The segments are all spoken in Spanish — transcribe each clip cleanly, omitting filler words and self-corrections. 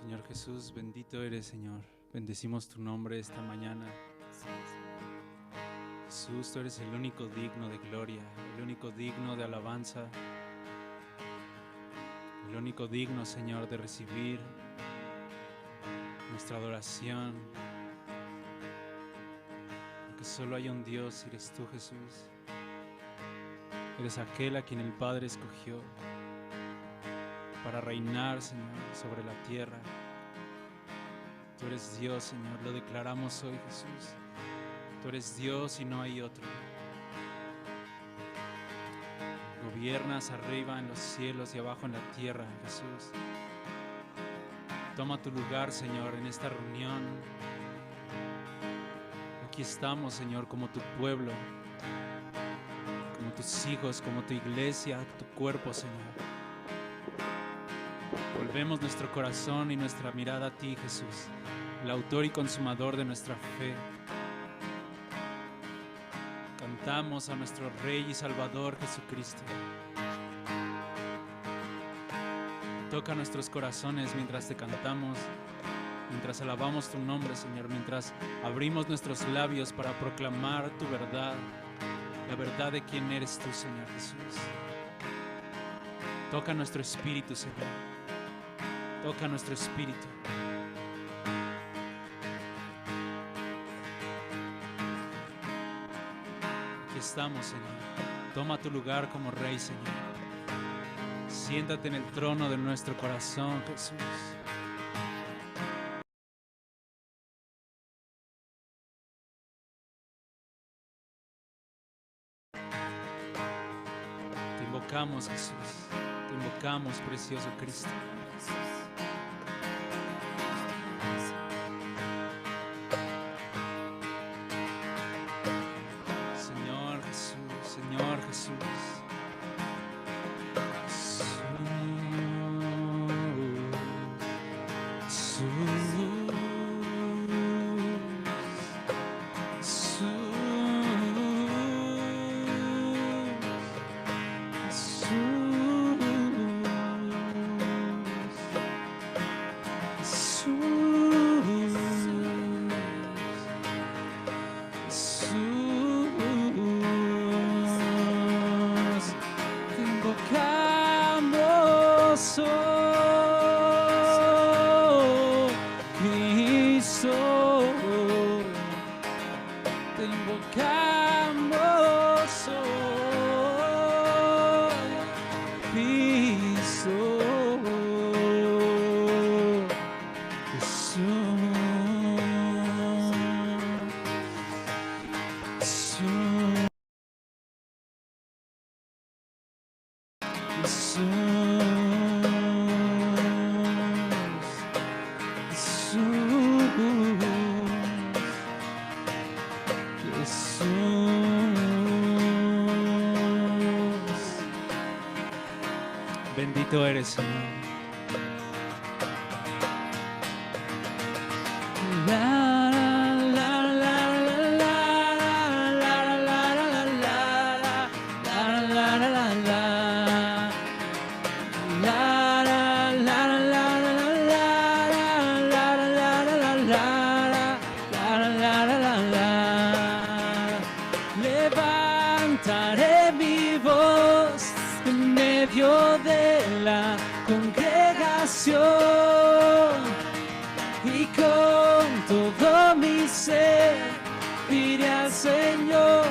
Señor Jesús, bendito eres, Señor. Bendecimos tu nombre esta mañana. Jesús, tú eres el único digno de gloria, el único digno de alabanza, el único digno, Señor, de recibir nuestra adoración. Porque solo hay un Dios y eres tú, Jesús. Eres aquel a quien el Padre escogió para reinar, Señor, sobre la tierra. Tú eres Dios, Señor, lo declaramos hoy, Jesús. Tú eres Dios y no hay otro. Gobiernas arriba en los cielos y abajo en la tierra, Jesús. Toma tu lugar, Señor, en esta reunión. Aquí estamos, Señor, como tu pueblo, como tus hijos, como tu iglesia, tu cuerpo, Señor. Volvemos nuestro corazón y nuestra mirada a ti, Jesús, el autor y consumador de nuestra fe. Cantamos a nuestro Rey y Salvador Jesucristo. Toca nuestros corazones mientras te cantamos, mientras alabamos tu nombre, Señor, mientras abrimos nuestros labios para proclamar tu verdad, la verdad de quién eres tú, Señor Jesús. Toca nuestro espíritu, Señor. Toca nuestro espíritu. Aquí estamos, Señor. Toma tu lugar como Rey, Señor. Siéntate en el trono de nuestro corazón, Jesús. Te invocamos, Jesús. Te invocamos, precioso Cristo. Bendito eres, Señor. Levantaré mi voz en medio de la congregación y con todo mi ser diré al Señor,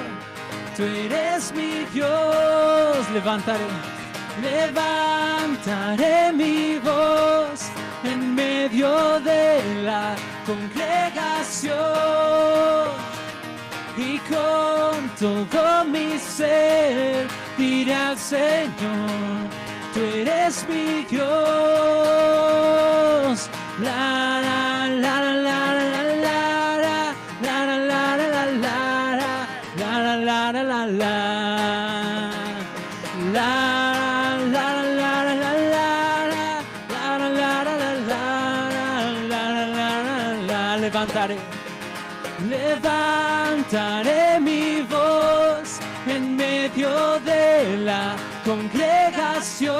tú eres mi Dios. Levantaré mi voz en medio de la congregación y con todo mi ser diré al Señor, tú eres mi Dios. La la la la la la la la la la la la la la la la la levantaré mi voz en medio de la congregación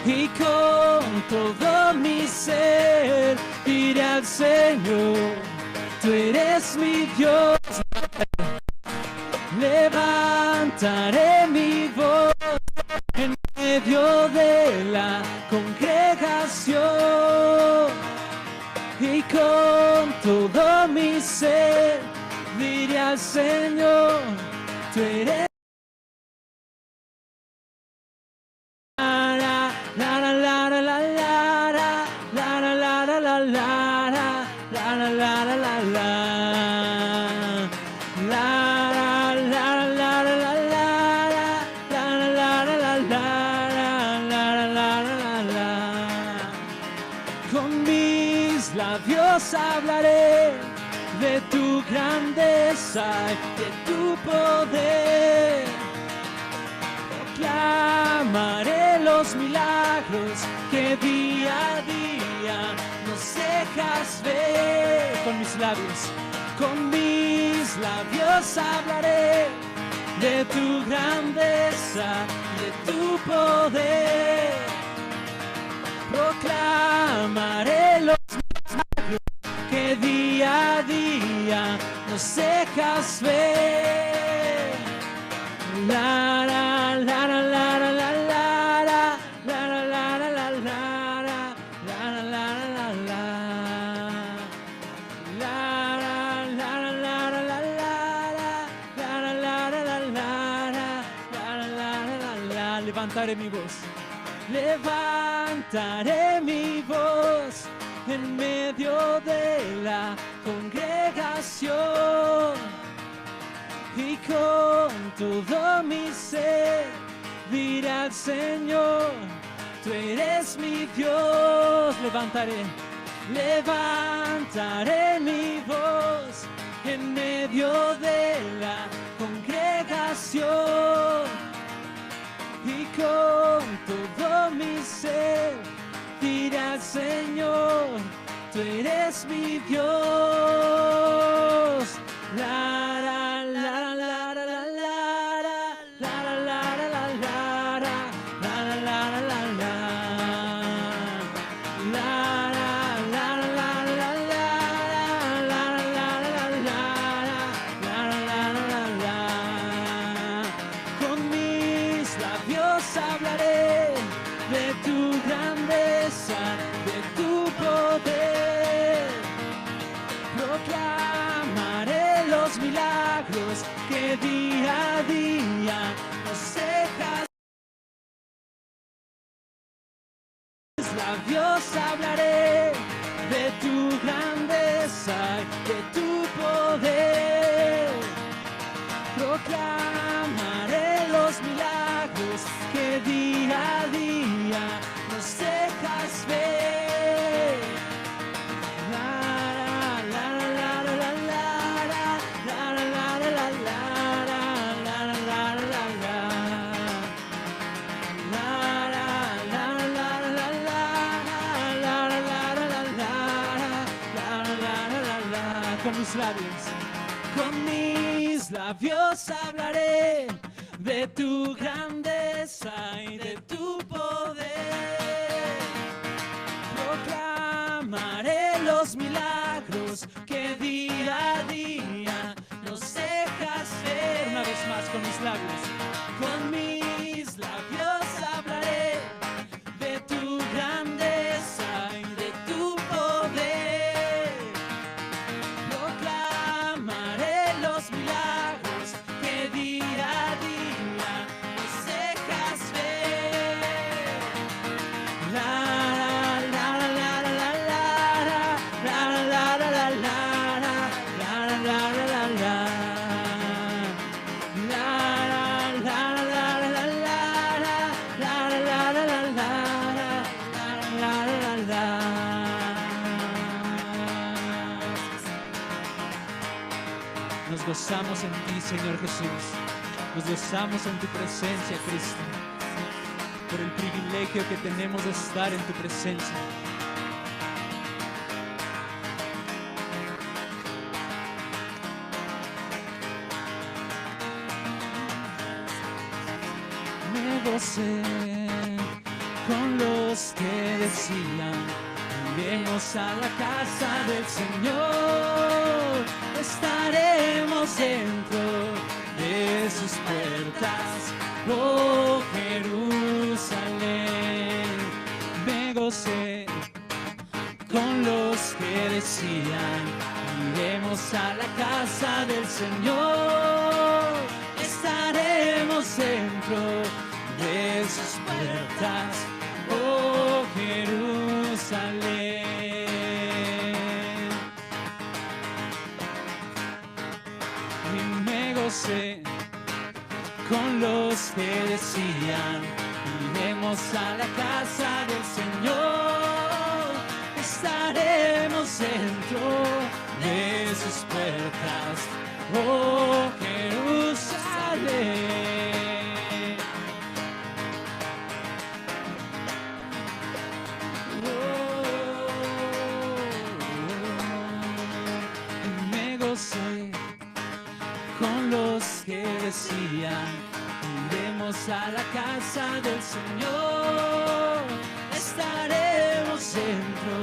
y con todo ser, diré al Señor, tú eres mi Dios. Levantaré mi voz en medio de la congregación y con todo mi ser diré al Señor, tú eres. Con mis labios hablaré de tu grandeza y de tu poder. Proclamaré los milagros que día a día nos dejas ver. Con mis labios hablaré de tu grandeza y de tu poder. Proclamaré los milagros que día a día nos dejas ver. La la la la la la la la la la la la la la levantaré mi voz. Levantaré mi voz en medio de la congregación y con todo mi ser diré al Señor, tú eres mi Dios. Levantaré mi voz en medio de la congregación y con todo mi ser diré al Señor, tú eres mi Dios. La la la la la la la la la la la hablaré de tu grandeza, de tu poder. Proclamaré los milagros que día a día nos dejas. Mis labios hablaré de tu grandeza, de tu poder. Proclamaré los milagros que día a día nos dejas ver. La la la la la la la la la la la la con mis labios hablaré de tu grandeza y de tu poder. Proclamaré los milagros que día a día nos dejas ver. Una vez más con mis labios. Con mis labios hablaré de tu grandeza y de tu poder. Proclamaré los milagros que día a día nos dejas ver. La la la la la la la la la la la la la Nos gozamos en ti, Señor Jesús. Nos gozamos en tu presencia, Cristo, por el privilegio que tenemos de estar en tu presencia. Me gocé con los que decían iremos a la casa del Señor, estaremos dentro de sus puertas, oh Jerusalén. Me gocé con los que decían, iremos a la casa del Señor, estaremos dentro de sus puertas, oh Jerusalén. Y me gocé con los que decían, iremos a la casa del Señor, estaremos dentro de sus puertas, oh Jerusalén. Me gocé con los que decían, iremos a la casa del Señor, estaremos dentro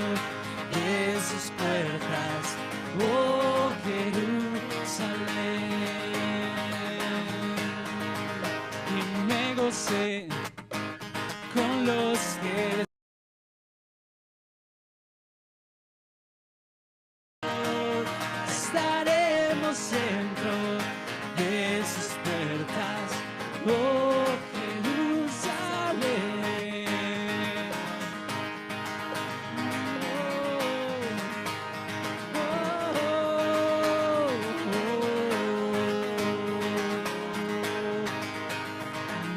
de sus puertas, oh Jerusalén. Y me gocé con los que estaremos dentro de sus puertas, oh Jerusalén.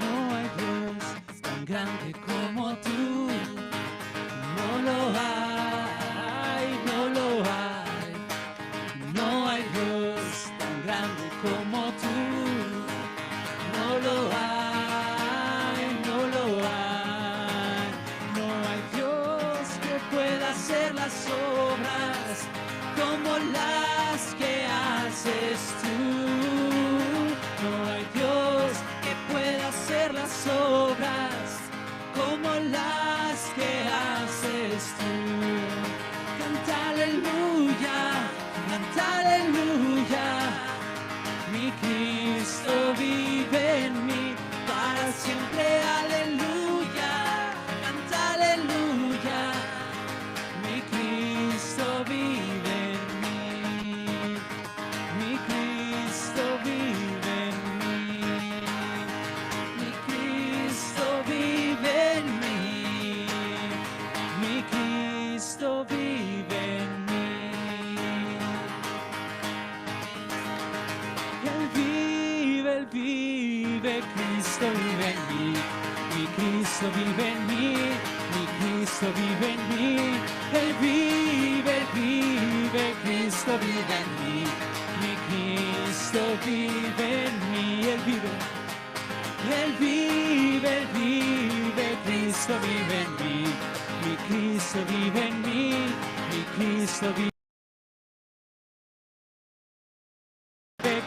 No hay Dios tan grande como tú, no lo hay, no lo hay. No hay Dios tan grande como tú, no lo hay, no lo hay. No hay Dios que pueda hacer las obras como las que haces tú. No hay Dios que pueda hacer las obras como las que haces tú. Canta aleluya, canta aleluya, mi Cristo vive en mí para siempre, aleluya, canta aleluya, mi Cristo vive en mí, mi Cristo vive en mí, mi Cristo vive en mí, mi Cristo vive en mí. Él vive, Cristo vive en mí, mi Cristo vive en mí, mi Cristo vive en mí. Él vive, Cristo vive en mí, mi Cristo vive en mí. Él vive, Cristo vive en mí, mi Cristo vive en mí, mi Cristo vive.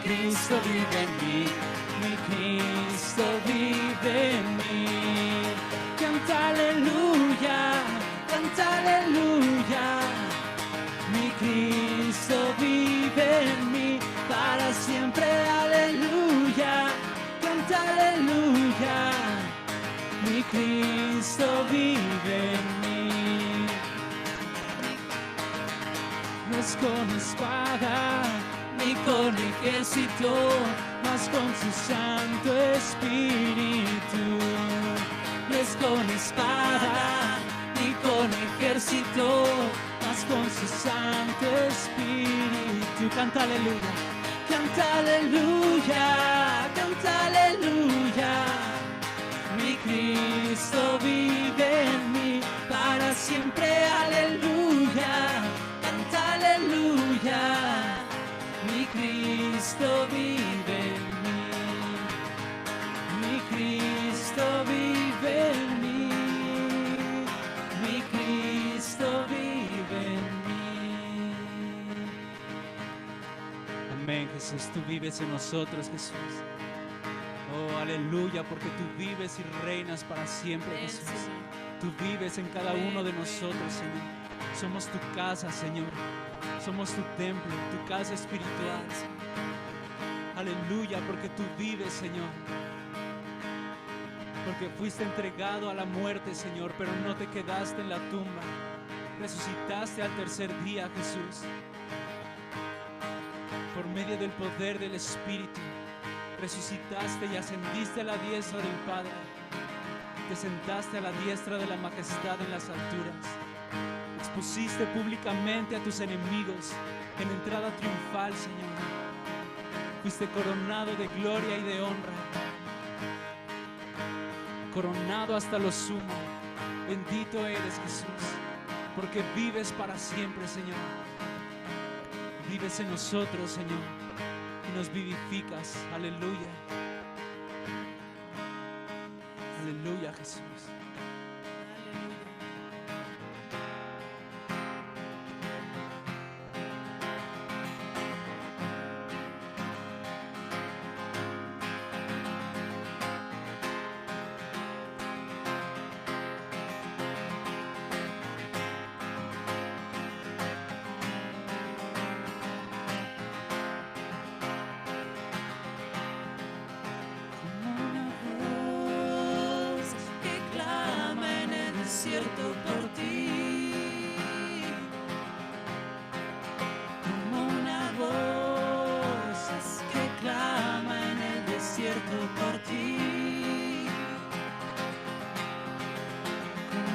Cristo vive en mí, mi Cristo vive en mí. Canta aleluya, mi Cristo vive en mí para siempre, aleluya. Canta aleluya, mi Cristo vive en mí. No es con espada ni con ejército, mas con su Santo Espíritu. No es con espada ni con ejército, mas con su Santo Espíritu. Canta aleluya, canta aleluya, canta aleluya. Mi Cristo vive en mí para siempre, aleluya. Canta aleluya. Mi Cristo vive en mí, mi Cristo vive en mí, mi Cristo vive en mí. Amén, Jesús, tú vives en nosotros, Jesús. Oh, aleluya, porque tú vives y reinas para siempre, Jesús. Tú vives en cada uno de nosotros, Señor. Somos tu casa, Señor. Somos tu templo, tu casa espiritual. Aleluya, porque tú vives, Señor. Porque fuiste entregado a la muerte, Señor, pero no te quedaste en la tumba. Resucitaste al tercer día, Jesús. Por medio del poder del Espíritu, resucitaste y ascendiste a la diestra del Padre. Te sentaste a la diestra de la majestad en las alturas. Expusiste públicamente a tus enemigos en entrada triunfal, Señor. Fuiste coronado de gloria y de honra. Coronado hasta lo sumo. Bendito eres, Jesús, porque vives para siempre, Señor. Vives en nosotros, Señor, y nos vivificas. Aleluya. Aleluya, Jesús. Por ti, como una voz que clama en el desierto por ti,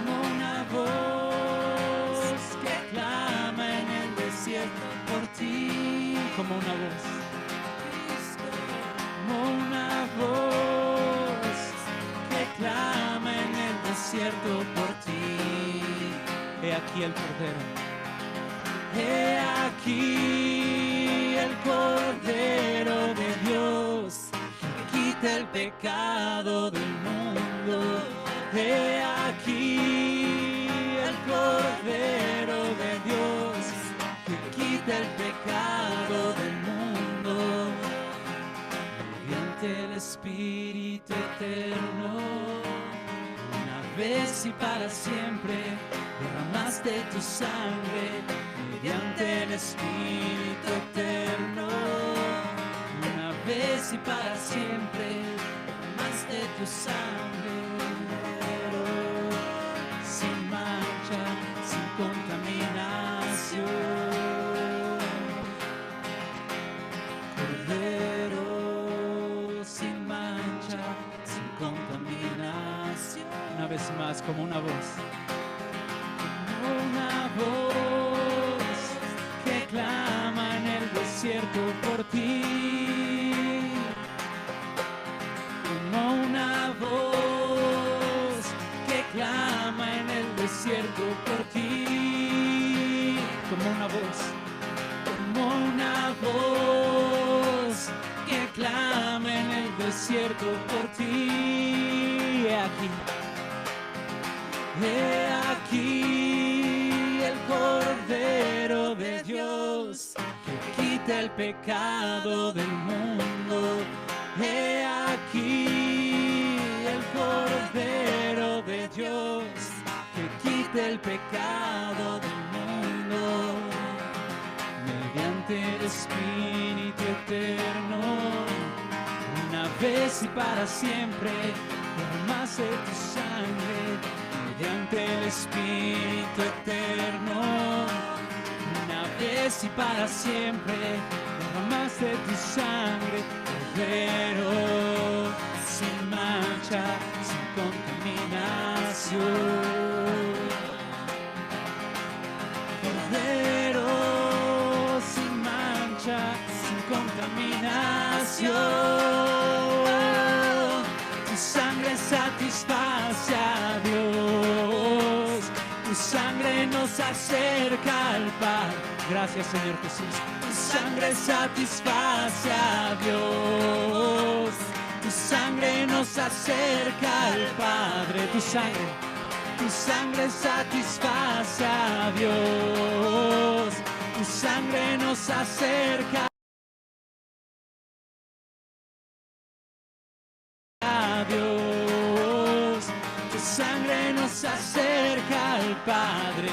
como una voz que clama en el desierto por ti, Como una voz. como una voz que clama en el desierto por ti. He aquí el Cordero. He aquí el Cordero de Dios que quita el pecado del mundo. He aquí el Cordero de Dios que quita el pecado del mundo. Mediante el Espíritu eterno, una vez y para siempre, derramaste tu sangre mediante el Espíritu eterno. Una vez y para siempre, derramaste tu sangre. Sin mancha, sin contaminación. Cordero sin mancha, sin contaminación. Una vez más, como una voz. Una voz que clama en el desierto por ti, como una voz que clama en el desierto por ti, Como una voz. como una voz que clama en el desierto por ti. He aquí el Cordero de Dios que quita el pecado del mundo. He aquí el Cordero de Dios que quita el pecado del mundo. Mediante el Espíritu eterno, una vez y para siempre, derramaste tu sangre. Mediante el Espíritu eterno, una vez y para siempre, derramaste tu sangre. Cordero sin mancha, sin contaminación. Cordero sin mancha, sin contaminación. Tu sangre satisface a Dios. Tu sangre nos acerca al Padre. Gracias, Señor Jesús. Tu sangre satisface a Dios. Tu sangre nos acerca al Padre. Tu sangre satisface a Dios. Tu sangre nos acerca a Dios. Tu sangre nos acerca al Padre.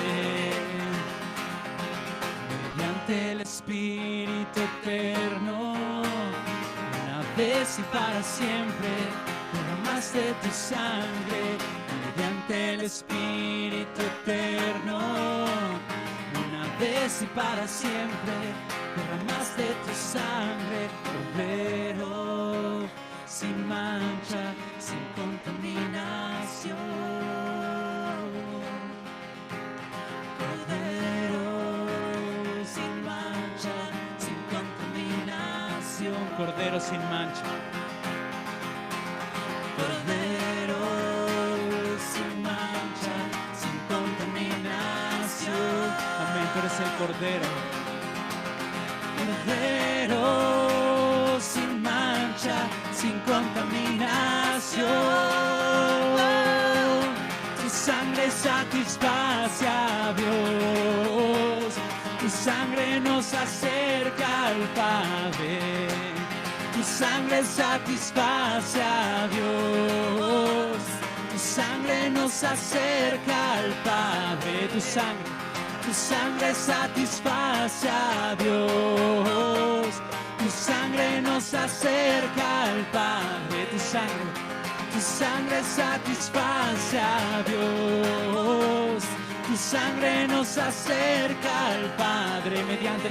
mediante el Espíritu eterno, una vez y para siempre, derramaste tu sangre, mediante el Espíritu eterno, una vez y para siempre, derramaste tu sangre, Cordero sin mancha, sin contaminación. Cordero sin mancha, sin contaminación. Cordero sin mancha. Cordero sin mancha, sin contaminación. Amén, tú eres el Cordero. Cordero sin mancha, sin contaminación. Tu sangre satisface a Dios, tu sangre nos acerca al Padre, tu sangre satisface a Dios, tu sangre nos acerca al Padre, tu sangre satisface a Dios, tu sangre nos acerca al Padre, tu sangre satisface a Dios, tu sangre nos acerca al Padre mediante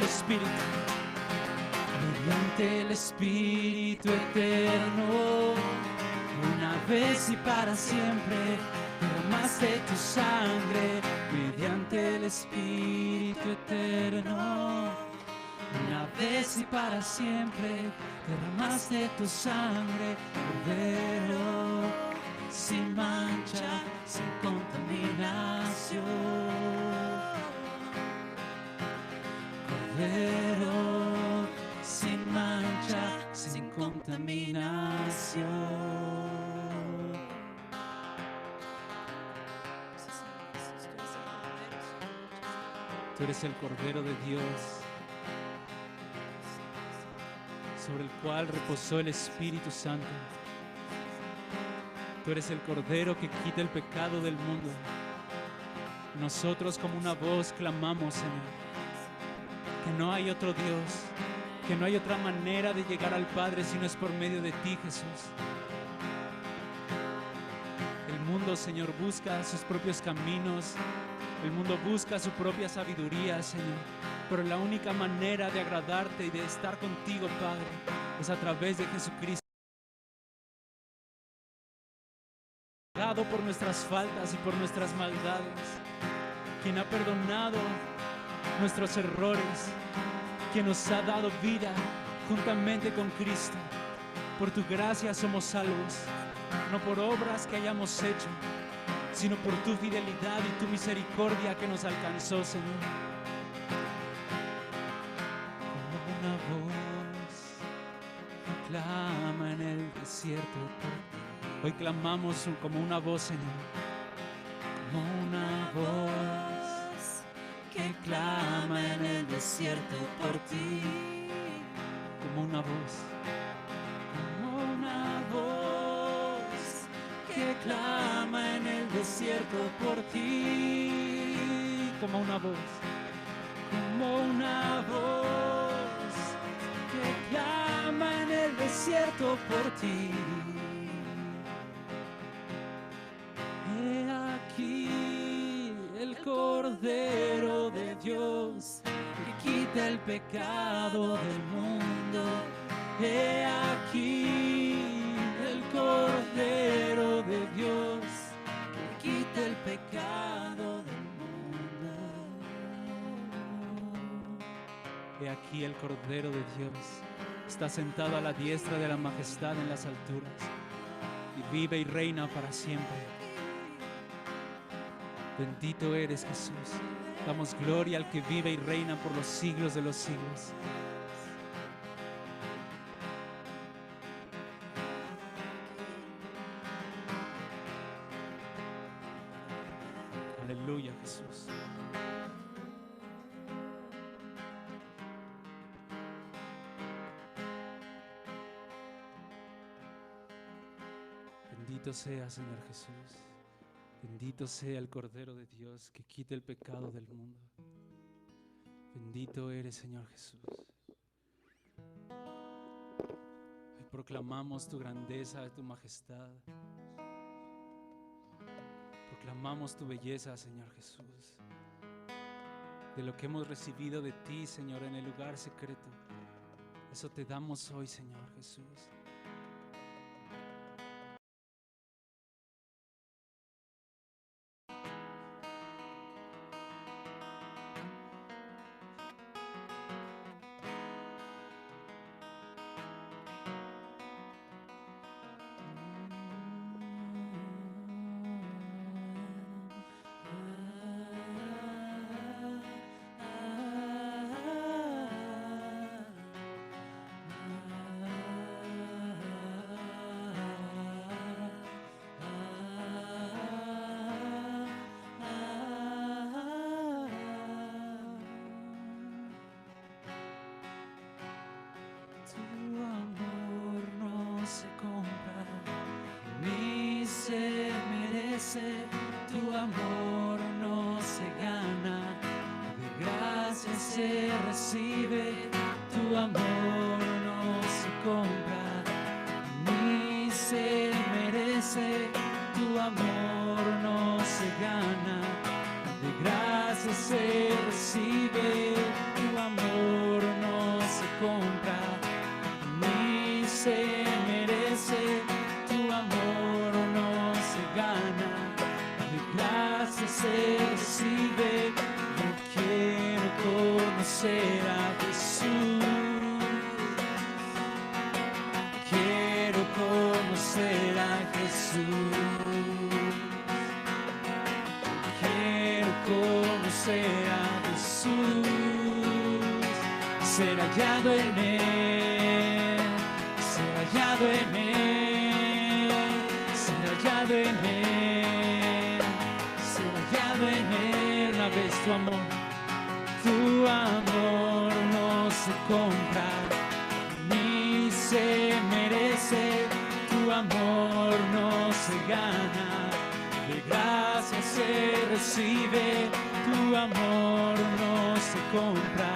el Espíritu eterno, una vez y para siempre. Derramaste tu sangre mediante el Espíritu eterno, una vez y para siempre. Derramaste tu sangre, Cordero sin mancha, sin contaminación. Cordero sin mancha, sin contaminación. Tú eres el Cordero de Dios, sobre el cual reposó el Espíritu Santo. Tú eres el Cordero que quita el pecado del mundo. Nosotros como una voz clamamos, Señor, que no hay otro Dios, que no hay otra manera de llegar al Padre si no es por medio de ti, Jesús. El mundo, Señor, busca sus propios caminos. El mundo busca su propia sabiduría, Señor, pero la única manera de agradarte y de estar contigo, Padre, es a través de Jesucristo. Pagado por nuestras faltas y por nuestras maldades, quien ha perdonado nuestros errores, quien nos ha dado vida juntamente con Cristo. Por tu gracia somos salvos, no por obras que hayamos hecho, sino por tu fidelidad y tu misericordia que nos alcanzó, Señor. Como una voz que clama en el desierto por ti. Hoy clamamos como una voz, Señor. Como una voz que clama en el desierto por ti. Como una voz. Como una voz que clama en el desierto por ti. Como una voz. Como una voz que clama en el desierto por ti. He aquí el Cordero de Dios que quita el pecado del mundo. He aquí el Cordero de Dios que quita el pecado del mundo. He aquí el Cordero de Dios está sentado a la diestra de la majestad en las alturas y vive y reina para siempre. Bendito eres, Jesús. Damos gloria al que vive y reina por los siglos de los siglos. Aleluya, Jesús. Bendito sea, Señor Jesús. Bendito sea el Cordero de Dios que quita el pecado del mundo. Bendito eres, Señor Jesús. Hoy proclamamos tu grandeza, tu majestad. Proclamamos tu belleza, Señor Jesús. De lo que hemos recibido de ti, Señor, en el lugar secreto. Eso te damos hoy, Señor Jesús. Tu amor no se gana, de gracia se recibe. Tu amor no se compra, ni se merece. Tu amor no se gana, de gracia se recibe. Tu amor no se compra, ni se merece. Tu amor no se gana, gracias se recibe. Yo quiero conocer a Jesús. Quiero conocer a Jesús. Quiero conocer a Jesús. Ser hallado en Él. Ser hallado en Él. Ser hallado en Él. En Él, una vez tu amor no se compra, ni se merece. Tu amor no se gana, de gracia se recibe. Tu amor no se compra,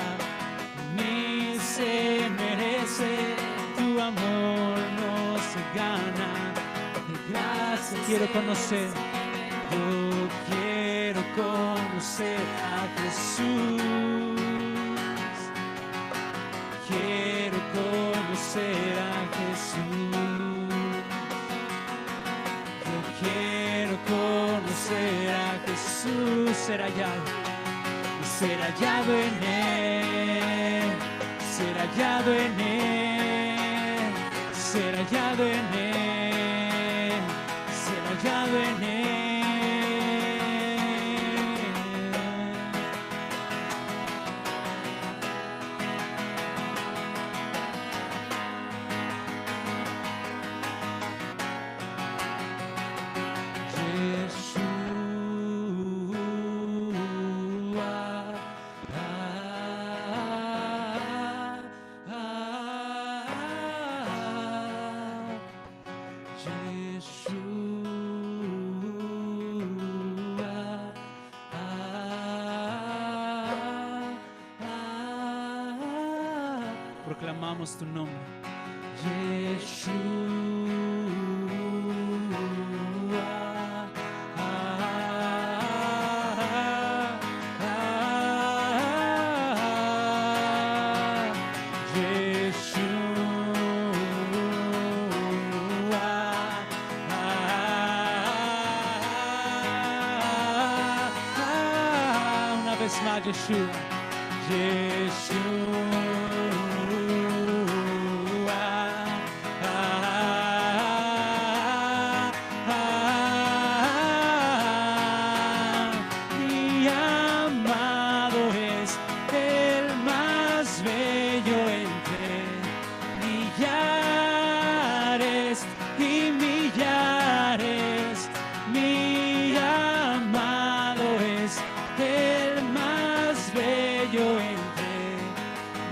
ni se merece. Tu amor no se gana, de gracia. Quiero conocer. Yo quiero conocer a Jesús. Quiero conocer a Jesús. Yo quiero conocer a Jesús. Ser hallado en Él. Ser hallado en Él. Ser hallado en Él. Ser hallado en Él. Proclamamos tu nombre, Yeshua. Una vez más, Yeshua, Yeshua.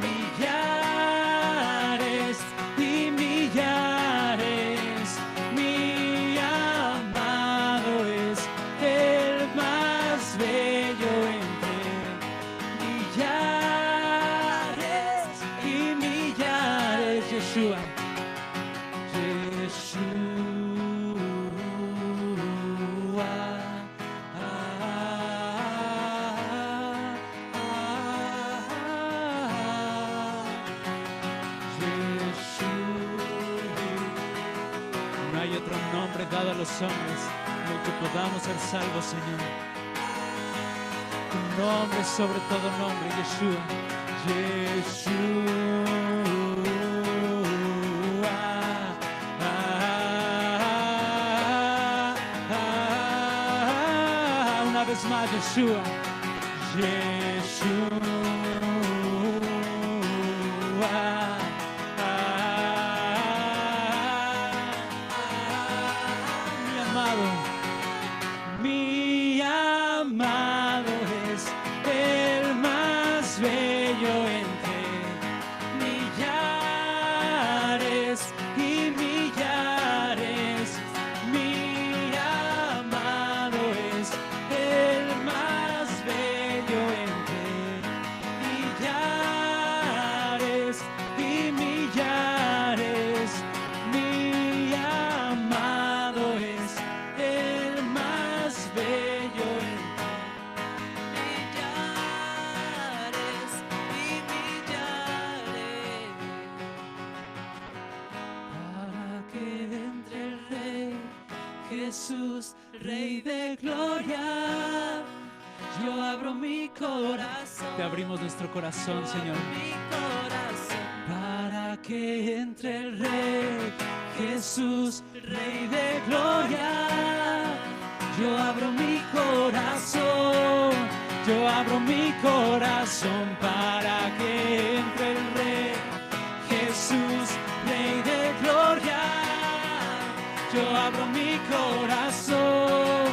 Mi Yeshua. Yeshua. No hay otro nombre dado a los hombres en el que podamos ser salvos, Señor. Tu nombre sobre todo nombre, Yeshua. Yeshua. Una vez más, Yeshua. Yeshua. Mi amado es el más bello entre millares y millares. Mi amado es el más bello entre millares y millares. Mi amado es el más bello entre millares y millares. Para que entre el Rey Jesús, Rey de gloria, yo abro mi corazón. Te abrimos nuestro corazón, Señor. Mi corazón. Para que entre el Rey Jesús, Rey de gloria, yo abro mi corazón. Yo abro mi corazón para que entre el Rey Jesús, Rey de gloria. Yo abro mi corazón,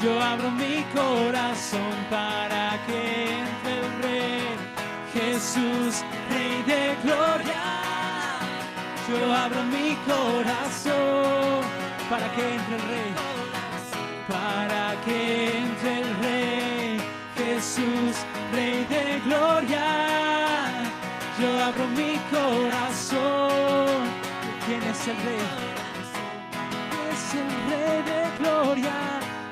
yo abro mi corazón para que entre el Rey Jesús, Rey de gloria. Yo abro mi corazón para que entre el Rey, para que entre el Rey Jesús, Rey de gloria. Yo abro mi corazón. ¿Quién es el Rey? Es el Rey de gloria.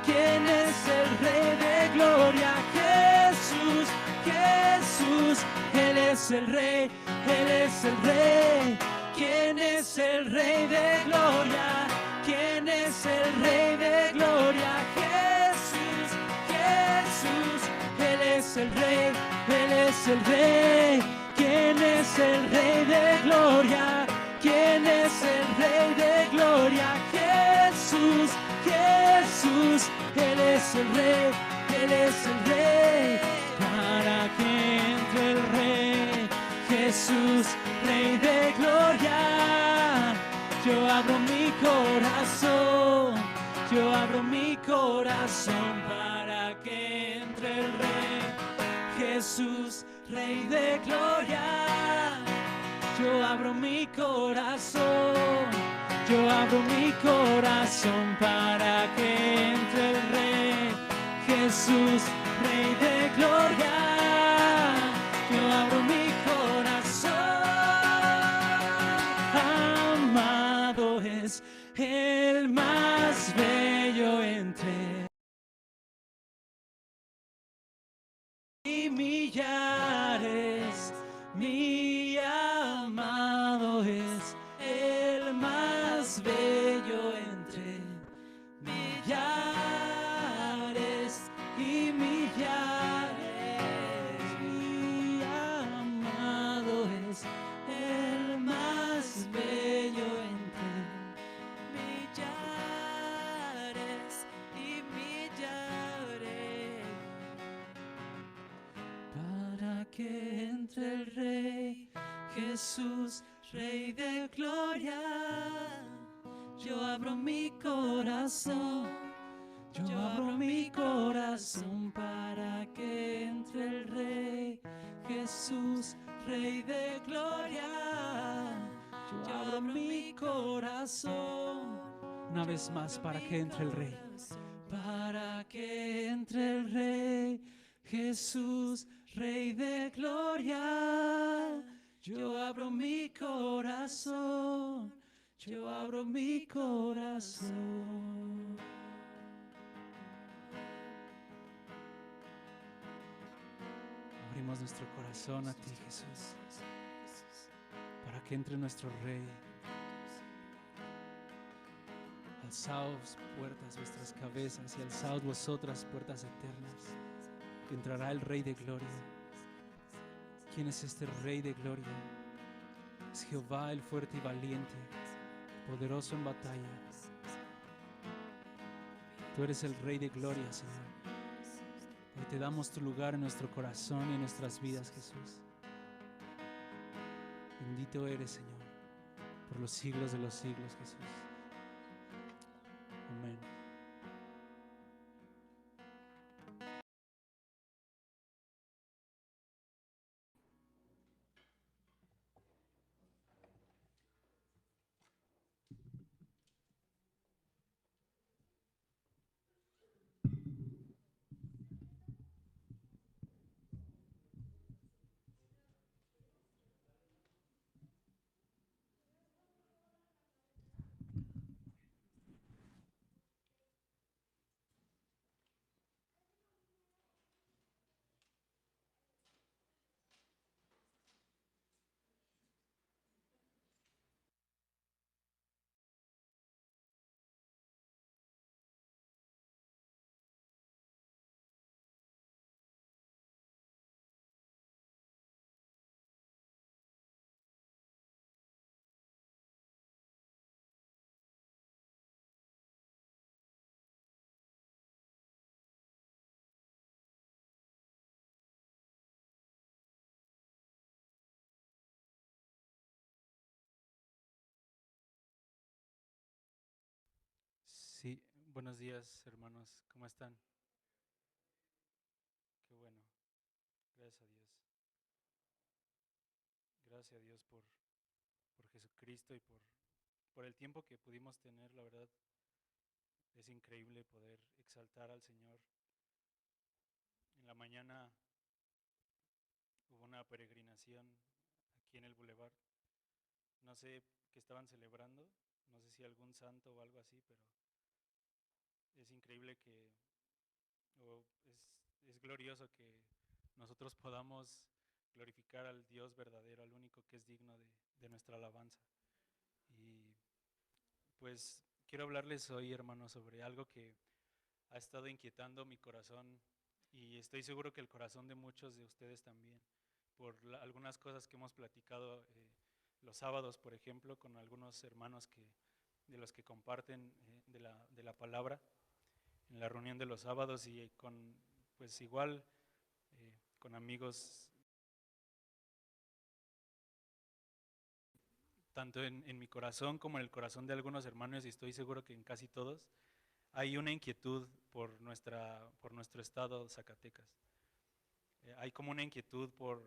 ¿Quién es el Rey de gloria? Jesús, Jesús. Él es el Rey, Él es el Rey. ¿Quién es el Rey de gloria? ¿Quién es el Rey de gloria? Jesús, Jesús. Él es el Rey, Él es el Rey. ¿Quién es el Rey de gloria? ¿Quién es el Rey de gloria? Jesús, Jesús. Él es el Rey, Él es el Rey. Para que entre el Rey Jesús, Rey de gloria. Yo abro mi corazón, yo abro mi corazón para que entre el Rey Jesús, Rey de gloria. Yo abro mi corazón, yo abro mi corazón para que entre el Rey Jesús, Rey de gloria. Yo abro mi corazón. Amado es el más bello entre millares. Mi amado es el más bello entre millares y millares. Mi amado es el más bello entre millares y millares. Para que entre el Rey Jesús, Rey de gloria. Yo abro mi corazón, yo abro mi corazón para que entre el Rey Jesús, Rey de gloria. Yo abro mi corazón. Una vez más para que entre el Rey. Para que entre el Rey Jesús, Rey de gloria. Yo abro mi corazón, yo abro mi corazón. Abrimos nuestro corazón a ti, Jesús, para que entre nuestro Rey. Alzaos puertas vuestras cabezas y alzaos vosotras puertas eternas, que entrará el Rey de gloria. ¿Quién es este Rey de gloria? Es Jehová el fuerte y valiente, poderoso en batalla. Tú eres el Rey de gloria, Señor. Hoy te damos tu lugar en nuestro corazón y en nuestras vidas, Jesús. Bendito eres, Señor, por los siglos de los siglos, Jesús. Amén. Sí, buenos días, hermanos. ¿Cómo están? Qué bueno. Gracias a Dios. Gracias a Dios por Jesucristo y por el tiempo que pudimos tener. La verdad, es increíble poder exaltar al Señor. En la mañana hubo una peregrinación aquí en el Boulevard. No sé qué estaban celebrando, no sé si algún santo o algo así, pero es increíble que, o es glorioso que nosotros podamos glorificar al Dios verdadero, al único que es digno de nuestra alabanza. Y pues quiero hablarles hoy, hermanos, sobre algo que ha estado inquietando mi corazón y estoy seguro que el corazón de muchos de ustedes también, por algunas cosas que hemos platicado los sábados, por ejemplo, con algunos hermanos de los que comparten de la palabra en la reunión de los sábados y con, pues igual, con amigos, tanto en mi corazón como en el corazón de algunos hermanos y estoy seguro que en casi todos, hay una inquietud por nuestro estado, Zacatecas. Hay como una inquietud por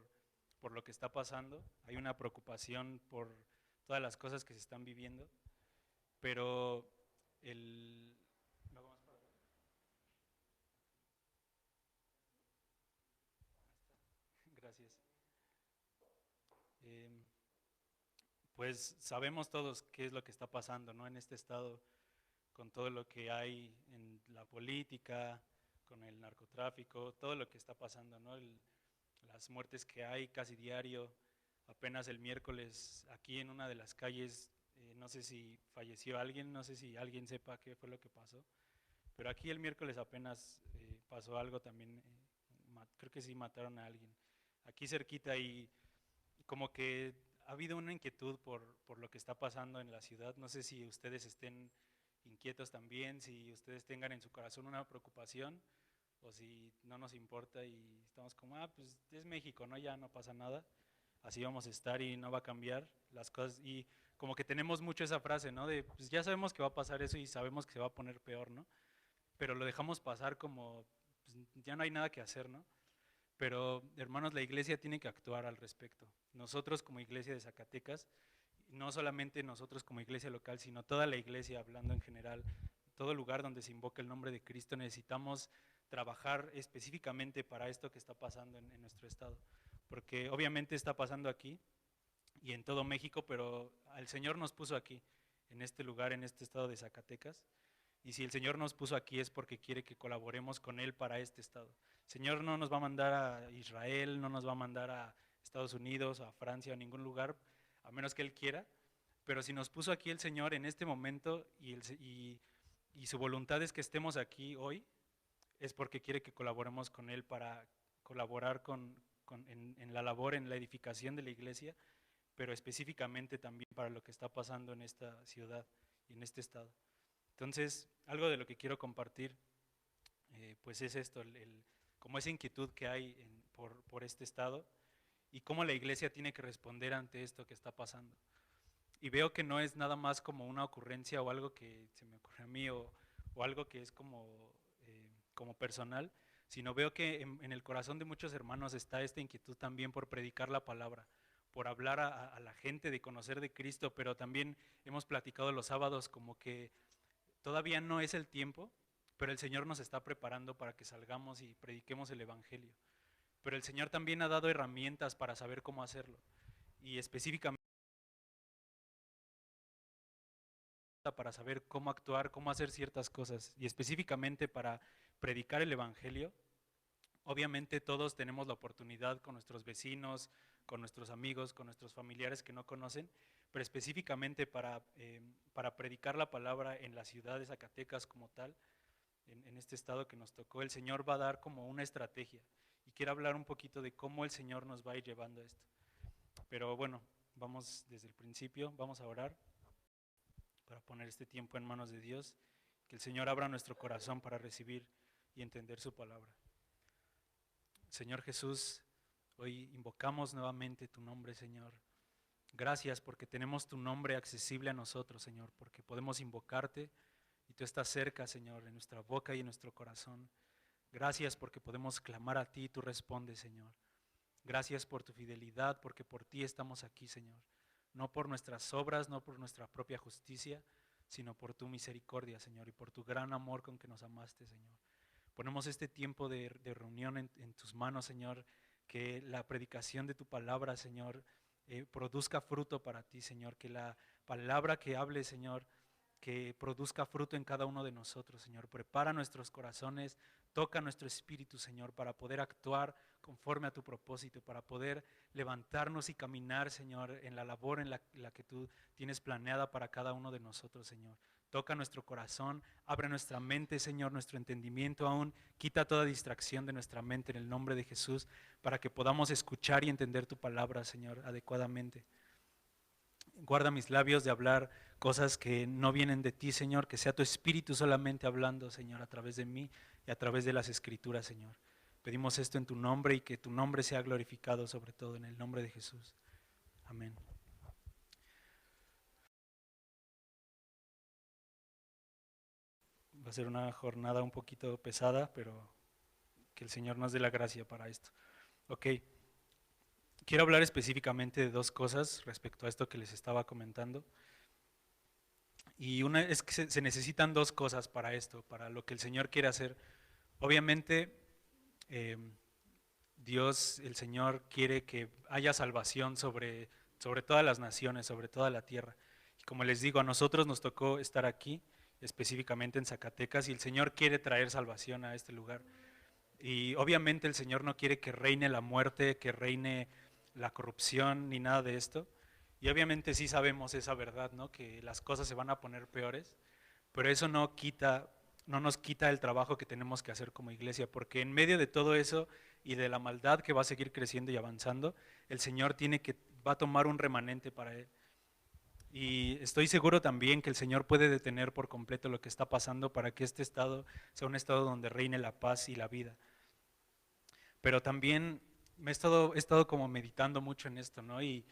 lo que está pasando, hay una preocupación por todas las cosas que se están viviendo, pero el... ¿Lo vamos para atrás? Gracias. Eh, pues sabemos todos qué es lo que está pasando, ¿no? En este estado, con todo lo que hay en la política, con el narcotráfico, todo lo que está pasando, ¿no? Las muertes que hay casi diario. Apenas el miércoles aquí en una de las calles, no sé si falleció alguien, no sé si alguien sepa qué fue lo que pasó, pero aquí el miércoles apenas pasó algo también, creo que sí mataron a alguien aquí cerquita y como que ha habido una inquietud por lo que está pasando en la ciudad. No sé si ustedes estén inquietos también, si ustedes tengan en su corazón una preocupación o si no nos importa y estamos como, pues es México, ¿no? Ya no pasa nada, así vamos a estar y no va a cambiar las cosas. Y como que tenemos mucho esa frase, ¿no? De, pues ya sabemos que va a pasar eso y sabemos que se va a poner peor, ¿no? Pero lo dejamos pasar como, pues, ya no hay nada que hacer, ¿no? Pero, hermanos, la iglesia tiene que actuar al respecto. Nosotros como iglesia de Zacatecas, no solamente nosotros como iglesia local, sino toda la iglesia, hablando en general, todo lugar donde se invoca el nombre de Cristo, necesitamos trabajar específicamente para esto que está pasando en nuestro estado. Porque obviamente está pasando aquí, y en todo México, pero el Señor nos puso aquí, en este lugar, en este estado de Zacatecas. Y si el Señor nos puso aquí es porque quiere que colaboremos con Él para este estado. El Señor no nos va a mandar a Israel, no nos va a mandar a Estados Unidos, a Francia, a ningún lugar, a menos que Él quiera. Pero si nos puso aquí el Señor en este momento y su voluntad es que estemos aquí hoy, es porque quiere que colaboremos con Él para colaborar en la labor, en la edificación de la iglesia, pero específicamente también para lo que está pasando en esta ciudad y en este estado. Entonces, algo de lo que quiero compartir, pues es esto, como esa inquietud que hay por este estado y cómo la iglesia tiene que responder ante esto que está pasando. Y veo que no es nada más como una ocurrencia o algo que se me ocurre a mí o algo que es como personal, sino veo que en el corazón de muchos hermanos está esta inquietud también por predicar la palabra, por hablar a la gente, de conocer de Cristo, pero también hemos platicado los sábados como que todavía no es el tiempo, pero el Señor nos está preparando para que salgamos y prediquemos el Evangelio. Pero el Señor también ha dado herramientas para saber cómo hacerlo. Y específicamente para saber cómo actuar, cómo hacer ciertas cosas. Y específicamente para predicar el Evangelio. Obviamente todos tenemos la oportunidad con nuestros vecinos, con nuestros amigos, con nuestros familiares que no conocen, pero específicamente para predicar la palabra en la ciudad de Zacatecas como tal, en este estado que nos tocó, el Señor va a dar como una estrategia. Y quiero hablar un poquito de cómo el Señor nos va a ir llevando a esto. Pero bueno, vamos desde el principio, vamos a orar para poner este tiempo en manos de Dios, que el Señor abra nuestro corazón para recibir y entender su palabra. Señor Jesús, hoy invocamos nuevamente tu nombre, Señor. Gracias porque tenemos tu nombre accesible a nosotros, Señor, porque podemos invocarte y tú estás cerca, Señor, en nuestra boca y en nuestro corazón. Gracias porque podemos clamar a ti y tú respondes, Señor. Gracias por tu fidelidad, porque por ti estamos aquí, Señor. No por nuestras obras, no por nuestra propia justicia, sino por tu misericordia, Señor, y por tu gran amor con que nos amaste, Señor. Ponemos este tiempo de reunión en tus manos, Señor, que la predicación de tu palabra, Señor, produzca fruto para ti, Señor, que la palabra que hable, Señor, que produzca fruto en cada uno de nosotros, Señor. Prepara nuestros corazones, toca nuestro espíritu, Señor, para poder actuar conforme a tu propósito, para poder levantarnos y caminar, Señor, en la labor en la que tú tienes planeada para cada uno de nosotros, Señor. Toca nuestro corazón, abre nuestra mente, Señor, nuestro entendimiento aún, quita toda distracción de nuestra mente en el nombre de Jesús, para que podamos escuchar y entender tu palabra, Señor, adecuadamente. Guarda mis labios de hablar cosas que no vienen de ti, Señor, que sea tu Espíritu solamente hablando, Señor, a través de mí y a través de las Escrituras, Señor. Pedimos esto en tu nombre y que tu nombre sea glorificado sobre todo en el nombre de Jesús. Amén. Va a ser una jornada un poquito pesada, pero que el Señor nos dé la gracia para esto. Ok, quiero hablar específicamente de dos cosas respecto a esto que les estaba comentando. Y una es que se necesitan dos cosas para esto, para lo que el Señor quiere hacer. Obviamente, Dios, el Señor, quiere que haya salvación sobre todas las naciones, sobre toda la tierra. Y como les digo, a nosotros nos tocó estar aquí, específicamente en Zacatecas, y el Señor quiere traer salvación a este lugar. Y obviamente el Señor no quiere que reine la muerte, que reine la corrupción, ni nada de esto. Y obviamente sí sabemos esa verdad, ¿no? Que las cosas se van a poner peores, pero eso no nos quita el trabajo que tenemos que hacer como iglesia, porque en medio de todo eso y de la maldad que va a seguir creciendo y avanzando, el Señor va a tomar un remanente para Él. Y estoy seguro también que el Señor puede detener por completo lo que está pasando para que este estado sea un estado donde reine la paz y la vida. Pero también he estado como meditando mucho en esto, ¿no? Y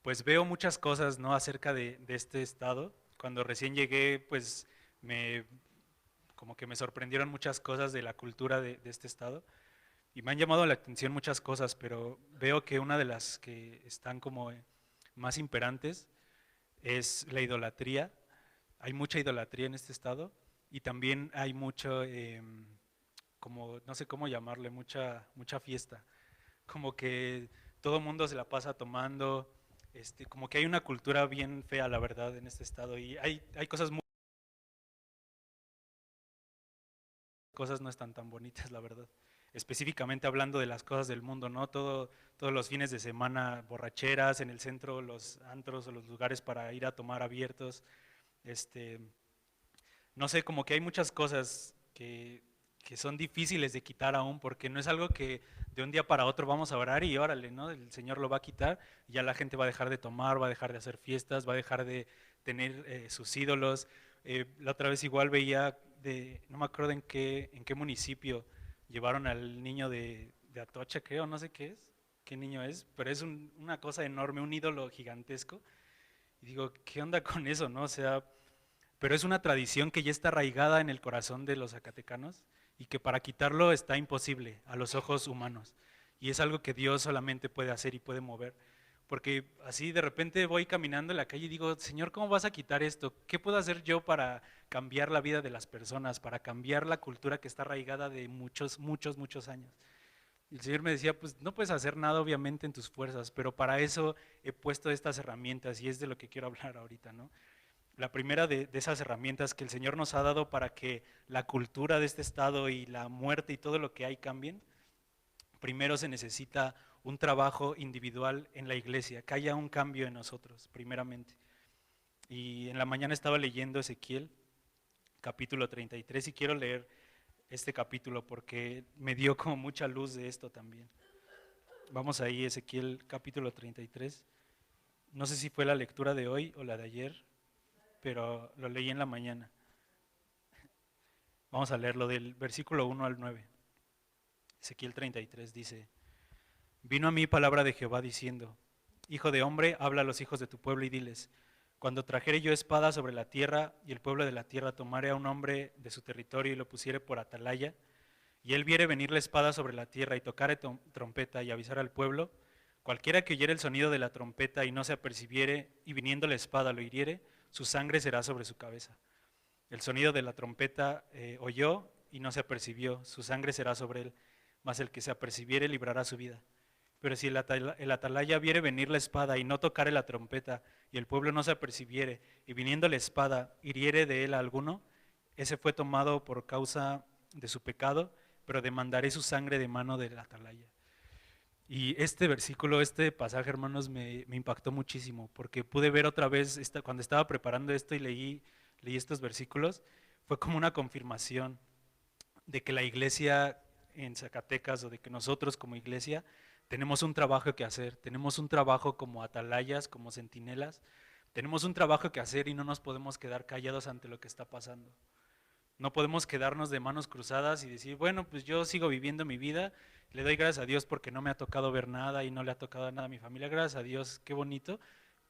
pues veo muchas cosas, ¿no? Acerca de este estado. Cuando recién llegué, pues como que me sorprendieron muchas cosas de la cultura de este estado. Y me han llamado la atención muchas cosas, pero veo que una de las que están como más imperantes es la idolatría. Hay mucha idolatría en este estado y también hay mucho, como no sé cómo llamarle, mucha fiesta. Como que todo el mundo se la pasa tomando, como que hay una cultura bien fea, la verdad, en este estado, y hay cosas no están tan bonitas, la verdad. Específicamente hablando de las cosas del mundo, ¿no? Todos los fines de semana, borracheras en el centro, los antros o los lugares para ir a tomar abiertos, este, no sé, como que hay muchas cosas que son difíciles de quitar aún, porque no es algo que de un día para otro vamos a orar y órale, ¿no? El Señor lo va a quitar y ya la gente va a dejar de tomar, va a dejar de hacer fiestas, va a dejar de tener sus ídolos. La otra vez igual veía, no me acuerdo en qué municipio llevaron al niño de Atocha, creo, no sé qué es, qué niño es, pero es una cosa enorme, un ídolo gigantesco. Y digo, ¿qué onda con eso, no? O sea, pero es una tradición que ya está arraigada en el corazón de los zacatecanos y que para quitarlo está imposible a los ojos humanos. Y es algo que Dios solamente puede hacer y puede mover. Porque así de repente voy caminando en la calle y digo, Señor, ¿cómo vas a quitar esto? ¿Qué puedo hacer yo para cambiar la vida de las personas, para cambiar la cultura que está arraigada de muchos, muchos, muchos años? Y el Señor me decía, pues no puedes hacer nada obviamente en tus fuerzas, pero para eso he puesto estas herramientas y es de lo que quiero hablar ahorita, ¿no? La primera de esas herramientas que el Señor nos ha dado para que la cultura de este estado y la muerte y todo lo que hay cambien, primero se necesita un trabajo individual en la iglesia, que haya un cambio en nosotros, primeramente. Y en la mañana estaba leyendo Ezequiel, capítulo 33, y quiero leer este capítulo porque me dio como mucha luz de esto también. Vamos ahí, Ezequiel capítulo 33. No sé si fue la lectura de hoy o la de ayer, pero lo leí en la mañana. Vamos a leerlo del versículo 1 al 9. Ezequiel 33 dice, vino a mí palabra de Jehová diciendo, hijo de hombre, habla a los hijos de tu pueblo y diles, cuando trajere yo espada sobre la tierra y el pueblo de la tierra tomare a un hombre de su territorio y lo pusiere por atalaya, y él viere venir la espada sobre la tierra y tocare trompeta y avisar al pueblo, cualquiera que oyere el sonido de la trompeta y no se apercibiere y viniendo la espada lo hiriere, su sangre será sobre su cabeza. El sonido de la trompeta oyó y no se apercibió, su sangre será sobre él, mas el que se apercibiere librará su vida. Pero si el atalaya viere venir la espada y no tocare la trompeta, y el pueblo no se apercibiere, y viniendo la espada hiriere de él a alguno, ese fue tomado por causa de su pecado, pero demandaré su sangre de mano del atalaya. Y este versículo, este pasaje, hermanos, me impactó muchísimo, porque pude ver otra vez, cuando estaba preparando esto y leí estos versículos, fue como una confirmación de que la iglesia en Zacatecas o de que nosotros como iglesia tenemos un trabajo que hacer, tenemos un trabajo como atalayas, como centinelas, tenemos un trabajo que hacer y no nos podemos quedar callados ante lo que está pasando. No podemos quedarnos de manos cruzadas y decir, bueno, pues yo sigo viviendo mi vida, le doy gracias a Dios porque no me ha tocado ver nada y no le ha tocado nada a mi familia, gracias a Dios, qué bonito,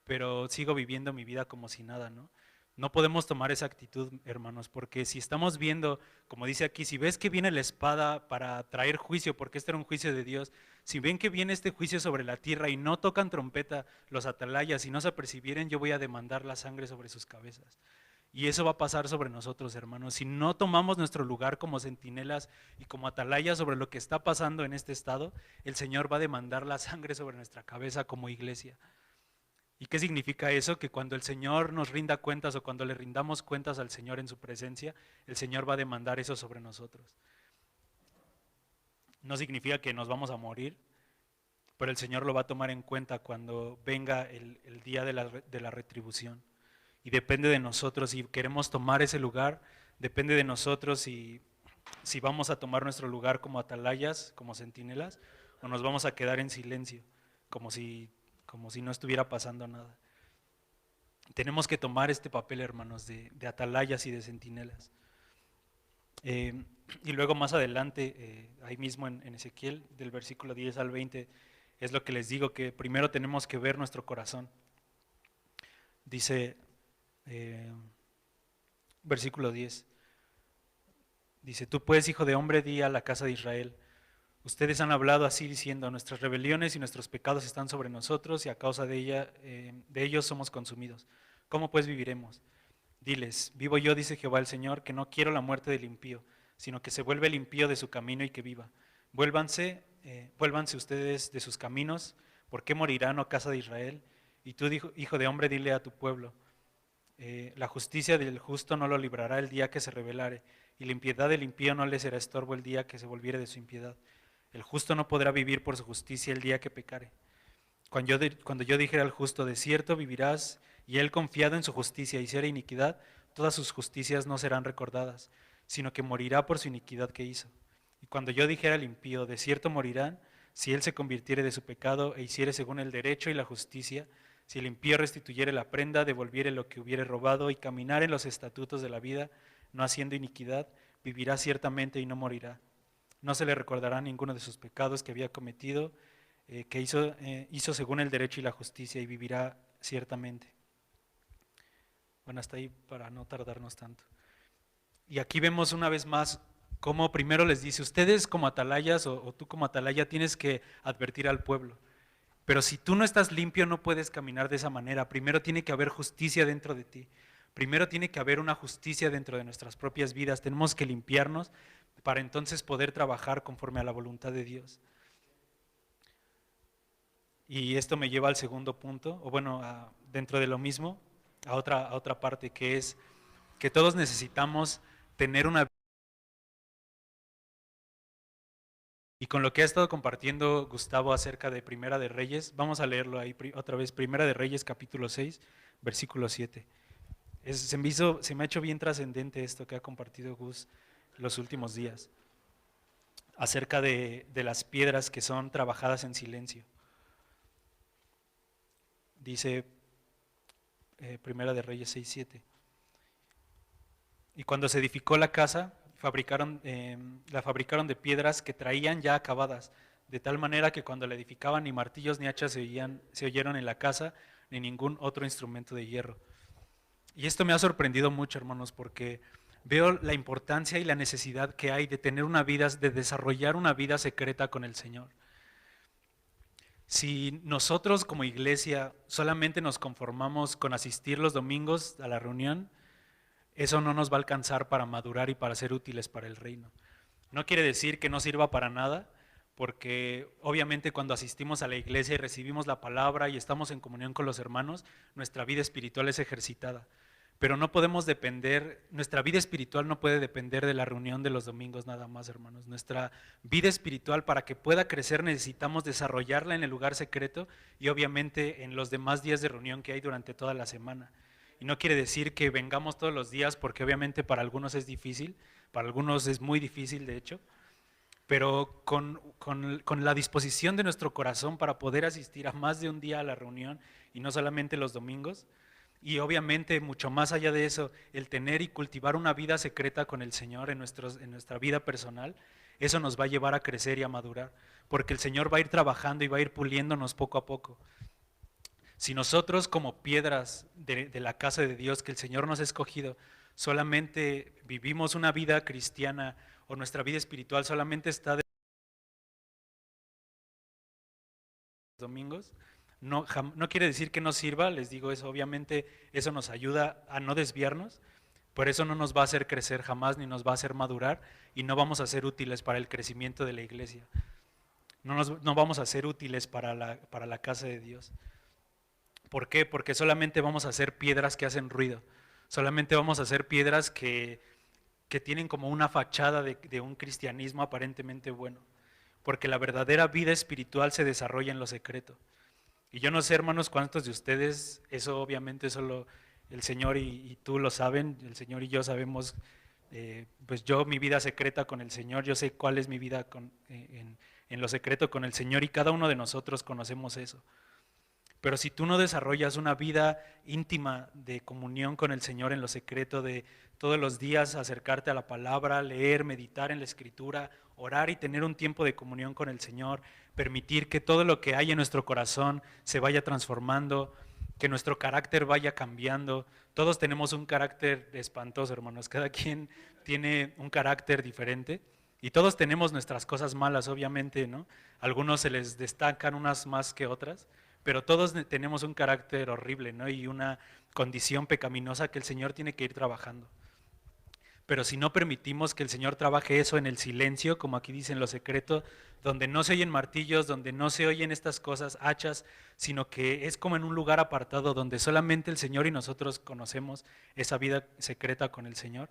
pero sigo viviendo mi vida como si nada, ¿no? No podemos tomar esa actitud, hermanos, porque si estamos viendo, como dice aquí, si ves que viene la espada para traer juicio, porque este era un juicio de Dios, si ven que viene este juicio sobre la tierra y no tocan trompeta los atalayas y no se apercibieren, yo voy a demandar la sangre sobre sus cabezas. Y eso va a pasar sobre nosotros, hermanos. Si no tomamos nuestro lugar como centinelas y como atalayas sobre lo que está pasando en este estado, el Señor va a demandar la sangre sobre nuestra cabeza como iglesia. ¿Y qué significa eso? Que cuando el Señor nos rinda cuentas o cuando le rindamos cuentas al Señor en su presencia, el Señor va a demandar eso sobre nosotros. No significa que nos vamos a morir, pero el Señor lo va a tomar en cuenta cuando venga el día de la retribución. Y depende de nosotros si queremos tomar ese lugar, depende de nosotros si vamos a tomar nuestro lugar como atalayas, como centinelas, o nos vamos a quedar en silencio, como si no estuviera pasando nada. Tenemos que tomar este papel, hermanos, de atalayas y de centinelas. Y luego más adelante, ahí mismo en Ezequiel, del versículo 10 al 20, es lo que les digo, que primero tenemos que ver nuestro corazón. Dice, versículo 10, dice, tú pues, hijo de hombre, di a la casa de Israel, ustedes han hablado así diciendo, nuestras rebeliones y nuestros pecados están sobre nosotros y a causa de ellos somos consumidos. ¿Cómo pues viviremos? Diles, vivo yo, dice Jehová el Señor, que no quiero la muerte del impío, sino que se vuelva el impío de su camino y que viva. Vuélvanse ustedes de sus caminos, ¿por qué morirán, oh casa de Israel? Y tú, hijo de hombre, dile a tu pueblo, la justicia del justo no lo librará el día que se rebelare, y la impiedad del impío no le será estorbo el día que se volviere de su impiedad. El justo no podrá vivir por su justicia el día que pecare. Cuando yo dijera al justo, de cierto vivirás, y él confiado en su justicia hiciera iniquidad, todas sus justicias no serán recordadas, sino que morirá por su iniquidad que hizo. Y cuando yo dijera al impío, de cierto morirán, si él se convirtiere de su pecado e hiciere según el derecho y la justicia, si el impío restituyere la prenda, devolviere lo que hubiere robado y caminar en los estatutos de la vida, no haciendo iniquidad, vivirá ciertamente y no morirá. No se le recordará ninguno de sus pecados que había cometido, que hizo según el derecho y la justicia, y vivirá ciertamente. Bueno, hasta ahí para no tardarnos tanto. Y aquí vemos una vez más cómo primero les dice, ustedes como atalayas o tú como atalaya tienes que advertir al pueblo. Pero si tú no estás limpio no puedes caminar de esa manera. Primero tiene que haber justicia dentro de ti. Primero tiene que haber una justicia dentro de nuestras propias vidas. Tenemos que limpiarnos para entonces poder trabajar conforme a la voluntad de Dios. Y esto me lleva al segundo punto, o bueno, dentro de lo mismo, a otra parte, que es que todos necesitamos tener una... Y con lo que ha estado compartiendo Gustavo acerca de Primera de Reyes, vamos a leerlo ahí otra vez, Primera de Reyes capítulo 6, versículo 7. Se me ha hecho bien trascendente esto que ha compartido Gus los últimos días, acerca de las piedras que son trabajadas en silencio. Dice Primera de Reyes 6, 7. Y cuando se edificó la casa, la fabricaron de piedras que traían ya acabadas, de tal manera que cuando la edificaban ni martillos ni hachas se oyeron en la casa, ni ningún otro instrumento de hierro. Y esto me ha sorprendido mucho, hermanos, porque veo la importancia y la necesidad que hay de tener de desarrollar una vida secreta con el Señor. Si nosotros como iglesia solamente nos conformamos con asistir los domingos a la reunión, eso no nos va a alcanzar para madurar y para ser útiles para el reino. No quiere decir que no sirva para nada, porque obviamente cuando asistimos a la iglesia y recibimos la palabra y estamos en comunión con los hermanos, nuestra vida espiritual es ejercitada. Pero no podemos depender, nuestra vida espiritual no puede depender de la reunión de los domingos nada más, hermanos. Nuestra vida espiritual, para que pueda crecer, necesitamos desarrollarla en el lugar secreto y obviamente en los demás días de reunión que hay durante toda la semana. Y no quiere decir que vengamos todos los días, porque obviamente para algunos es difícil, para algunos es muy difícil de hecho, pero con la disposición de nuestro corazón para poder asistir a más de un día a la reunión y no solamente los domingos, y obviamente mucho más allá de eso, el tener y cultivar una vida secreta con el Señor en nuestra vida personal, eso nos va a llevar a crecer y a madurar, porque el Señor va a ir trabajando y va a ir puliéndonos poco a poco. Si nosotros como piedras de la casa de Dios que el Señor nos ha escogido, solamente vivimos una vida cristiana o nuestra vida espiritual solamente está de los domingos, no quiere decir que no sirva, les digo eso, obviamente eso nos ayuda a no desviarnos, pero eso no nos va a hacer crecer jamás ni nos va a hacer madurar y no vamos a ser útiles para el crecimiento de la iglesia, no vamos a ser útiles para la casa de Dios. ¿Por qué? Porque solamente vamos a hacer piedras que hacen ruido, solamente vamos a hacer piedras que tienen como una fachada de un cristianismo aparentemente bueno, porque la verdadera vida espiritual se desarrolla en lo secreto. Y yo no sé, hermanos, cuántos de ustedes, eso obviamente solo el Señor y tú lo saben, el Señor y yo sabemos, pues yo mi vida secreta con el Señor, yo sé cuál es mi vida en lo secreto con el Señor y cada uno de nosotros conocemos eso. Pero si tú no desarrollas una vida íntima de comunión con el Señor en lo secreto, de todos los días acercarte a la palabra, leer, meditar en la Escritura, orar y tener un tiempo de comunión con el Señor, permitir que todo lo que hay en nuestro corazón se vaya transformando, que nuestro carácter vaya cambiando. Todos tenemos un carácter espantoso, hermanos, cada quien tiene un carácter diferente y todos tenemos nuestras cosas malas, obviamente, ¿no? Algunos se les destacan unas más que otras, pero todos tenemos un carácter horrible, ¿no? Y una condición pecaminosa que el Señor tiene que ir trabajando. Pero si no permitimos que el Señor trabaje eso en el silencio, como aquí dice en lo secreto, donde no se oyen martillos, donde no se oyen estas cosas, hachas, sino que es como en un lugar apartado donde solamente el Señor y nosotros conocemos esa vida secreta con el Señor,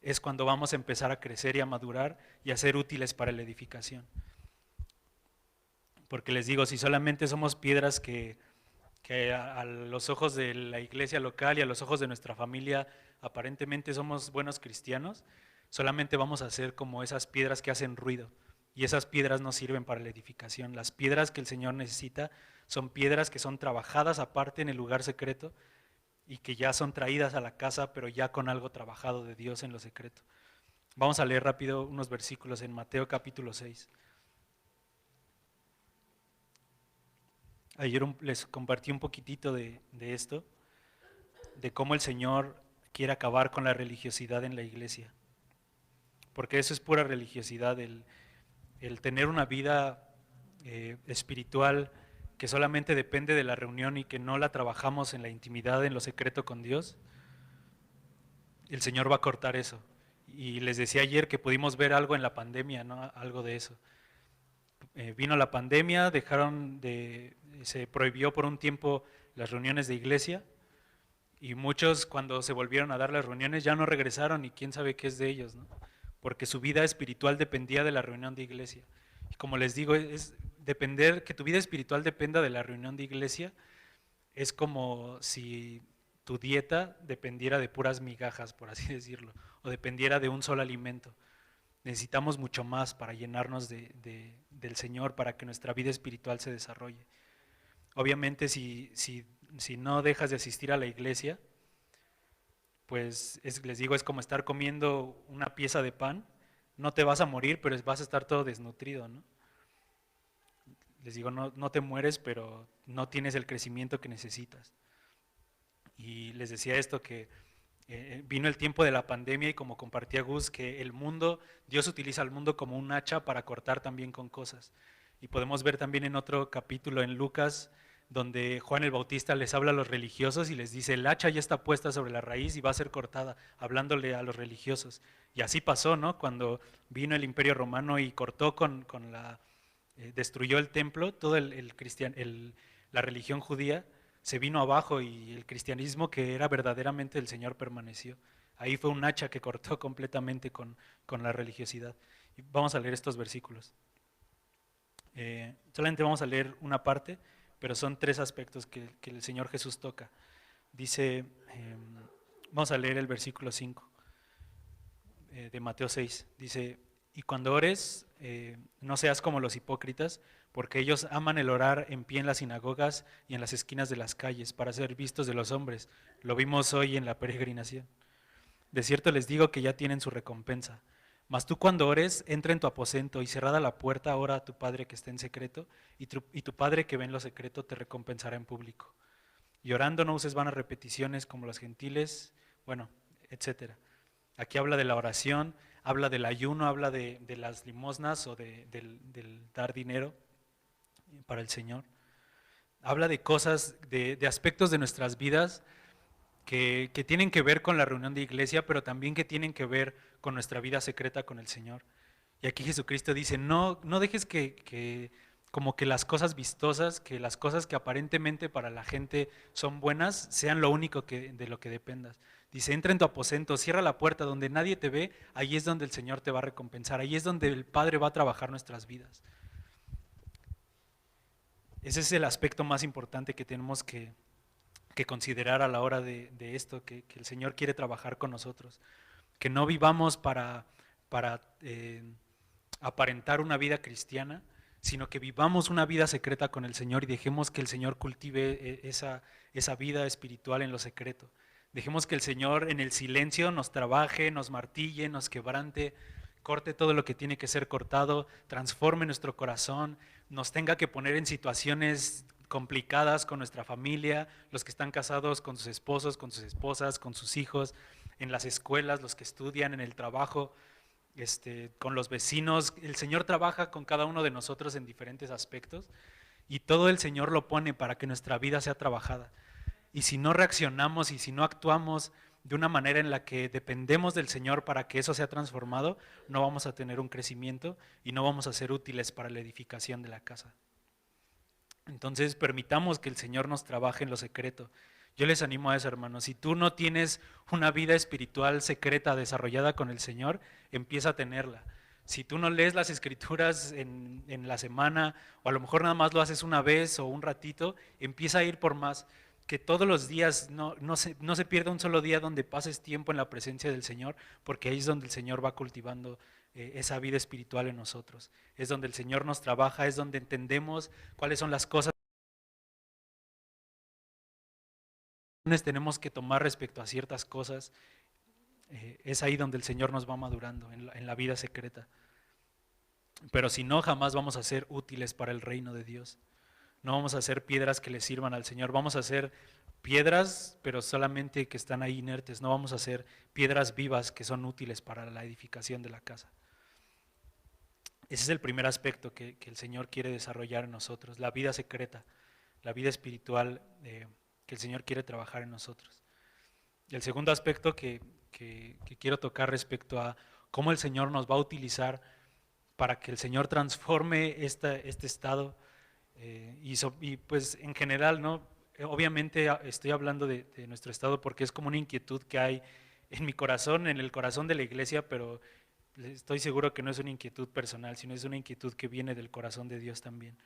es cuando vamos a empezar a crecer y a madurar y a ser útiles para la edificación. Porque les digo, si solamente somos piedras que a los ojos de la iglesia local y a los ojos de nuestra familia aparentemente somos buenos cristianos, solamente vamos a ser como esas piedras que hacen ruido, y esas piedras no sirven para la edificación. Las piedras que el Señor necesita son piedras que son trabajadas aparte en el lugar secreto y que ya son traídas a la casa, pero ya con algo trabajado de Dios en lo secreto. Vamos a leer rápido unos versículos en Mateo capítulo 6. Ayer les compartí un poquitito de esto, de cómo el Señor quiere acabar con la religiosidad en la iglesia. Porque eso es pura religiosidad, el tener una vida espiritual que solamente depende de la reunión y que no la trabajamos en la intimidad, en lo secreto con Dios. El Señor va a cortar eso. Y les decía ayer que pudimos ver algo en la pandemia, ¿no? Algo de eso. Vino la pandemia, se prohibió por un tiempo las reuniones de iglesia, y muchos cuando se volvieron a dar las reuniones ya no regresaron y quién sabe qué es de ellos, ¿no? Porque su vida espiritual dependía de la reunión de iglesia. Y como les digo, que tu vida espiritual dependa de la reunión de iglesia, es como si tu dieta dependiera de puras migajas, por así decirlo, o dependiera de un solo alimento. Necesitamos mucho más para llenarnos del Señor, para que nuestra vida espiritual se desarrolle. Obviamente si no dejas de asistir a la iglesia, pues les digo, es como estar comiendo una pieza de pan. No te vas a morir, pero vas a estar todo desnutrido, ¿no? Les digo, no te mueres, pero no tienes el crecimiento que necesitas. Y les decía esto, que vino el tiempo de la pandemia y como compartía Gus, que Dios utiliza al mundo como un hacha para cortar también con cosas. Y podemos ver también en otro capítulo en Lucas, donde Juan el Bautista les habla a los religiosos y les dice, el hacha ya está puesta sobre la raíz y va a ser cortada, hablándole a los religiosos. Y así pasó, ¿no? Cuando vino el Imperio Romano y cortó destruyó el templo, toda la religión judía se vino abajo, y el cristianismo, que era verdaderamente del Señor, permaneció. Ahí fue un hacha que cortó completamente con la religiosidad. Y vamos a leer estos versículos. Solamente vamos a leer una parte, pero son 3 aspectos que el Señor Jesús toca. Dice, vamos a leer el versículo 5 de Mateo 6. Dice, y cuando ores, no seas como los hipócritas, porque ellos aman el orar en pie en las sinagogas y en las esquinas de las calles, para ser vistos de los hombres. Lo vimos hoy en la peregrinación. De cierto les digo que ya tienen su recompensa. Mas tú cuando ores, entra en tu aposento y cerrada la puerta, ora a tu Padre que está en secreto, y tu Padre que ve en lo secreto te recompensará en público. Y orando no uses vanas repeticiones como los gentiles, etcétera. Aquí habla de la oración, habla del ayuno, habla de las limosnas o del dar dinero para el Señor. Habla de cosas, de aspectos de nuestras vidas que tienen que ver con la reunión de iglesia, pero también que tienen que ver con nuestra vida secreta con el Señor. Y aquí Jesucristo dice, no dejes que como que las cosas vistosas, que las cosas que aparentemente para la gente son buenas, sean lo único de lo que dependas. Dice, entra en tu aposento, cierra la puerta, donde nadie te ve, ahí es donde el Señor te va a recompensar, ahí es donde el Padre va a trabajar nuestras vidas. Ese es el aspecto más importante que tenemos que considerar a la hora de esto, que el Señor quiere trabajar con nosotros. Que no vivamos para aparentar una vida cristiana, sino que vivamos una vida secreta con el Señor y dejemos que el Señor cultive esa vida espiritual en lo secreto. Dejemos que el Señor en el silencio nos trabaje, nos martille, nos quebrante, corte todo lo que tiene que ser cortado, transforme nuestro corazón, nos tenga que poner en situaciones complicadas con nuestra familia, los que están casados con sus esposos, con sus esposas, con sus hijos, en las escuelas, los que estudian, en el trabajo, con los vecinos. El Señor trabaja con cada uno de nosotros en diferentes aspectos y todo el Señor lo pone para que nuestra vida sea trabajada. Y si no reaccionamos y si no actuamos de una manera en la que dependemos del Señor para que eso sea transformado, no vamos a tener un crecimiento y no vamos a ser útiles para la edificación de la casa. Entonces permitamos que el Señor nos trabaje en lo secreto. Yo les animo a eso, hermanos. Si tú no tienes una vida espiritual secreta desarrollada con el Señor, empieza a tenerla. Si tú no lees las escrituras en la semana, o a lo mejor nada más lo haces una vez o un ratito, empieza a ir por más. Que todos los días no se pierda un solo día donde pases tiempo en la presencia del Señor, porque ahí es donde el Señor va cultivando esa vida espiritual en nosotros. Es donde el Señor nos trabaja, es donde entendemos cuáles son las cosas que tenemos que tomar respecto a ciertas cosas. Es ahí donde el Señor nos va madurando en la vida secreta. Pero si no, jamás vamos a ser útiles para el reino de Dios. No vamos a ser piedras que le sirvan al Señor. Vamos a ser piedras, pero solamente que están ahí inertes. No vamos a ser piedras vivas que son útiles para la edificación de la casa. Ese es el primer aspecto que el Señor quiere desarrollar en nosotros, la vida secreta, la vida espiritual que el Señor quiere trabajar en nosotros. Y el segundo aspecto que quiero tocar respecto a cómo el Señor nos va a utilizar para que el Señor transforme este estado y pues en general, ¿no? Obviamente estoy hablando de nuestro estado porque es como una inquietud que hay en mi corazón, en el corazón de la iglesia, pero estoy seguro que no es una inquietud personal, sino es una inquietud que viene del corazón de Dios también.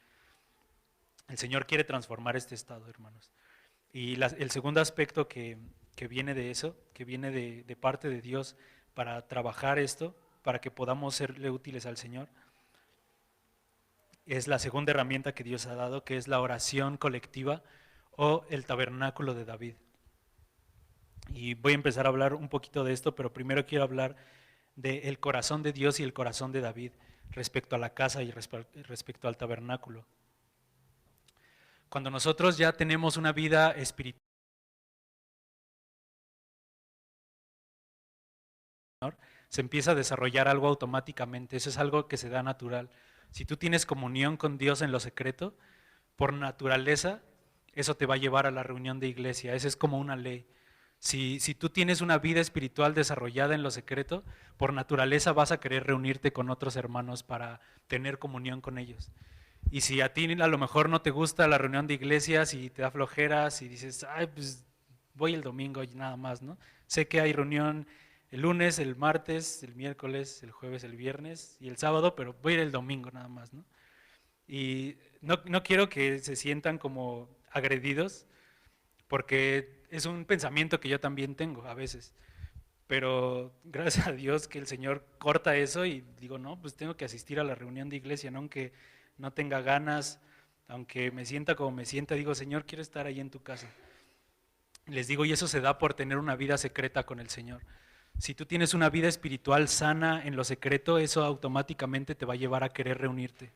El Señor quiere transformar este estado, hermanos. Y el segundo aspecto que viene de eso, que viene de parte de Dios para trabajar esto, para que podamos serle útiles al Señor, es la segunda herramienta que Dios ha dado, que es la oración colectiva o el tabernáculo de David. Y voy a empezar a hablar un poquito de esto, pero primero quiero hablar del corazón de Dios y el corazón de David respecto a la casa y respecto al tabernáculo. Cuando nosotros ya tenemos una vida espiritual, se empieza a desarrollar algo automáticamente. Eso es algo que se da natural. Si tú tienes comunión con Dios en lo secreto, por naturaleza, eso te va a llevar a la reunión de iglesia. Esa es como una ley. Si tú tienes una vida espiritual desarrollada en lo secreto, por naturaleza vas a querer reunirte con otros hermanos para tener comunión con ellos. Y si a ti a lo mejor no te gusta la reunión de iglesias y te da flojeras y dices, ay, pues voy el domingo y nada más, ¿no? Sé que hay reunión el lunes, el martes, el miércoles, el jueves, el viernes y el sábado, pero voy a ir el domingo nada más, ¿no? Y no quiero que se sientan como agredidos, porque es un pensamiento que yo también tengo a veces. Pero gracias a Dios que el Señor corta eso y digo, no, pues tengo que asistir a la reunión de iglesia, ¿no? Aunque no tenga ganas, aunque me sienta como me sienta, digo, Señor, quiero estar ahí en tu casa. Les digo, y eso se da por tener una vida secreta con el Señor. Si tú tienes una vida espiritual sana en lo secreto, eso automáticamente te va a llevar a querer reunirte.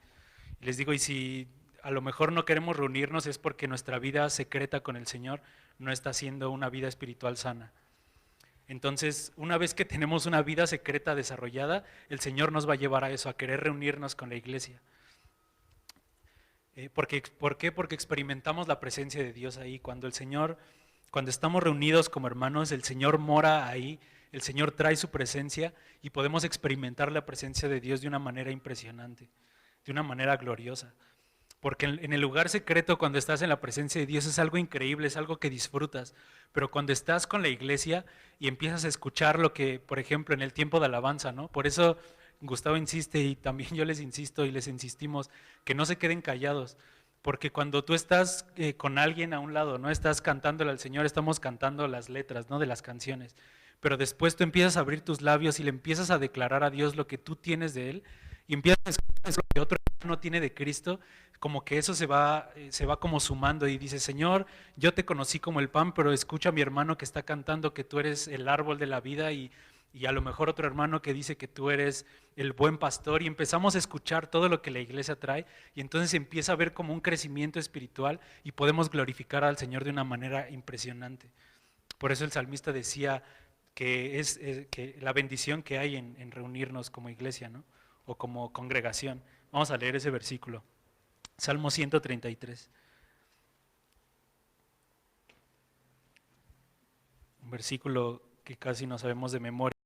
Y les digo, y si a lo mejor no queremos reunirnos es porque nuestra vida secreta con el Señor no está siendo una vida espiritual sana. Entonces, una vez que tenemos una vida secreta desarrollada, el Señor nos va a llevar a eso, a querer reunirnos con la iglesia. ¿Por qué? Porque experimentamos la presencia de Dios ahí. Cuando estamos reunidos como hermanos, el Señor mora ahí, el Señor trae su presencia y podemos experimentar la presencia de Dios de una manera impresionante, de una manera gloriosa. Porque en el lugar secreto, cuando estás en la presencia de Dios, es algo increíble, es algo que disfrutas. Pero cuando estás con la iglesia y empiezas a escuchar lo que, por ejemplo, en el tiempo de alabanza, ¿no? Por eso Gustavo insiste y también yo les insisto y les insistimos que no se queden callados. Porque cuando tú estás con alguien a un lado, no estás cantándole al Señor, estamos cantando las letras, ¿no? De las canciones. Pero después tú empiezas a abrir tus labios y le empiezas a declarar a Dios lo que tú tienes de Él y empiezas a escuchar lo que otro no tiene de Cristo, como que eso se va como sumando y dice, Señor, yo te conocí como el pan, pero escucha a mi hermano que está cantando que tú eres el árbol de la vida y a lo mejor otro hermano que dice que tú eres el buen pastor y empezamos a escuchar todo lo que la iglesia trae y entonces empieza a haber como un crecimiento espiritual y podemos glorificar al Señor de una manera impresionante. Por eso el salmista decía que es que la bendición que hay en reunirnos como iglesia, ¿no? O como congregación. Vamos a leer ese versículo. Salmo 133. Un versículo que casi no sabemos de memoria.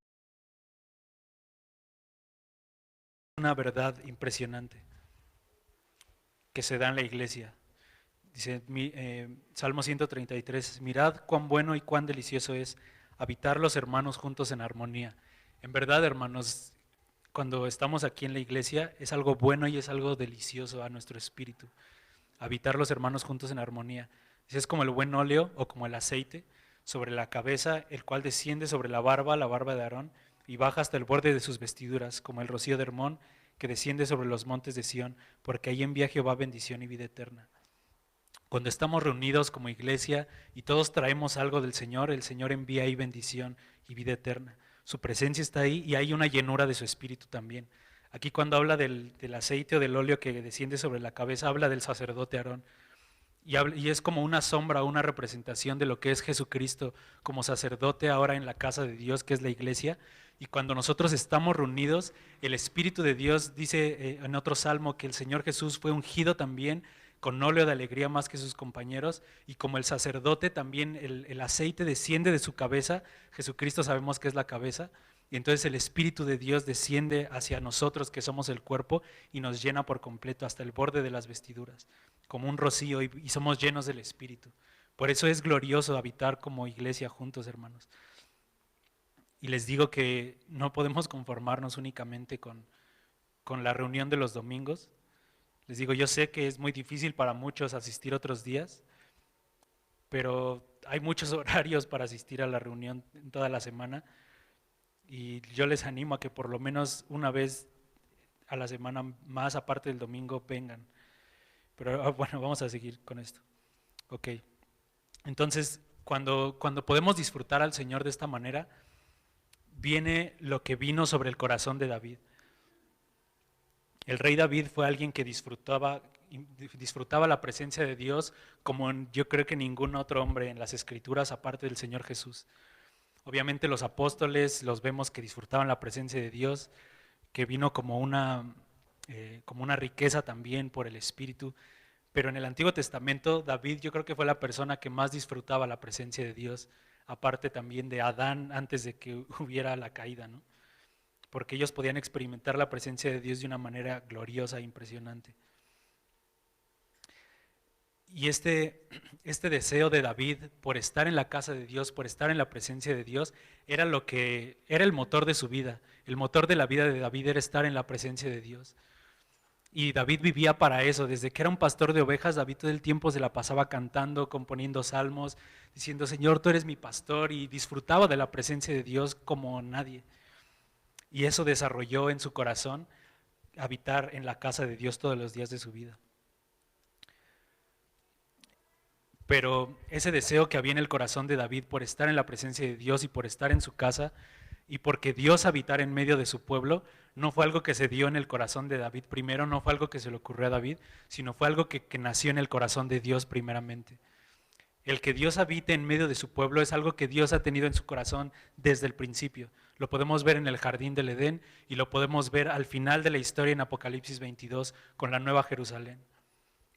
Una verdad impresionante que se da en la iglesia. Dice Salmo 133, mirad cuán bueno y cuán delicioso es habitar los hermanos juntos en armonía. En verdad, hermanos, cuando estamos aquí en la iglesia es algo bueno y es algo delicioso a nuestro espíritu. Habitar los hermanos juntos en armonía. Dice, es como el buen óleo o como el aceite sobre la cabeza, el cual desciende sobre la barba de Aarón, y baja hasta el borde de sus vestiduras, como el rocío de Hermón, que desciende sobre los montes de Sión, porque ahí envía Jehová bendición y vida eterna. Cuando estamos reunidos como iglesia y todos traemos algo del Señor, el Señor envía ahí bendición y vida eterna. Su presencia está ahí y hay una llenura de su espíritu también. Aquí cuando habla del aceite o del óleo que desciende sobre la cabeza, habla del sacerdote Aarón. Y es como una sombra, una representación de lo que es Jesucristo como sacerdote ahora en la casa de Dios, que es la iglesia. Y cuando nosotros estamos reunidos, el Espíritu de Dios dice en otro salmo que el Señor Jesús fue ungido también con óleo de alegría más que sus compañeros, y como el sacerdote también el aceite desciende de su cabeza, Jesucristo sabemos que es la cabeza, y entonces el Espíritu de Dios desciende hacia nosotros que somos el cuerpo y nos llena por completo hasta el borde de las vestiduras, como un rocío, y somos llenos del Espíritu. Por eso es glorioso habitar como iglesia juntos, hermanos. Y les digo que no podemos conformarnos únicamente con la reunión de los domingos. Les digo, yo sé que es muy difícil para muchos asistir otros días, pero hay muchos horarios para asistir a la reunión en toda la semana, y yo les animo a que por lo menos una vez a la semana más, aparte del domingo, vengan. Pero bueno, vamos a seguir con esto. Ok, entonces cuando podemos disfrutar al Señor de esta manera, viene lo que vino sobre el corazón de David. El rey David fue alguien que disfrutaba la presencia de Dios como yo creo que ningún otro hombre en las Escrituras aparte del Señor Jesús. Obviamente los apóstoles los vemos que disfrutaban la presencia de Dios, que vino como una riqueza también por el Espíritu, pero en el Antiguo Testamento David yo creo que fue la persona que más disfrutaba la presencia de Dios, aparte también de Adán antes de que hubiera la caída, ¿no? Porque ellos podían experimentar la presencia de Dios de una manera gloriosa e impresionante. Y este deseo de David por estar en la casa de Dios, por estar en la presencia de Dios, era el motor de su vida. El motor de la vida de David era estar en la presencia de Dios. Y David vivía para eso. Desde que era un pastor de ovejas, David todo el tiempo se la pasaba cantando, componiendo salmos, diciendo, Señor, tú eres mi pastor, y disfrutaba de la presencia de Dios como nadie. Y eso desarrolló en su corazón habitar en la casa de Dios todos los días de su vida. Pero ese deseo que había en el corazón de David por estar en la presencia de Dios y por estar en su casa y porque Dios habitara en medio de su pueblo, no fue algo que se dio en el corazón de David primero, no fue algo que se le ocurrió a David, sino fue algo que nació en el corazón de Dios primeramente. El que Dios habite en medio de su pueblo es algo que Dios ha tenido en su corazón desde el principio. Lo podemos ver en el jardín del Edén y lo podemos ver al final de la historia en Apocalipsis 22 con la Nueva Jerusalén.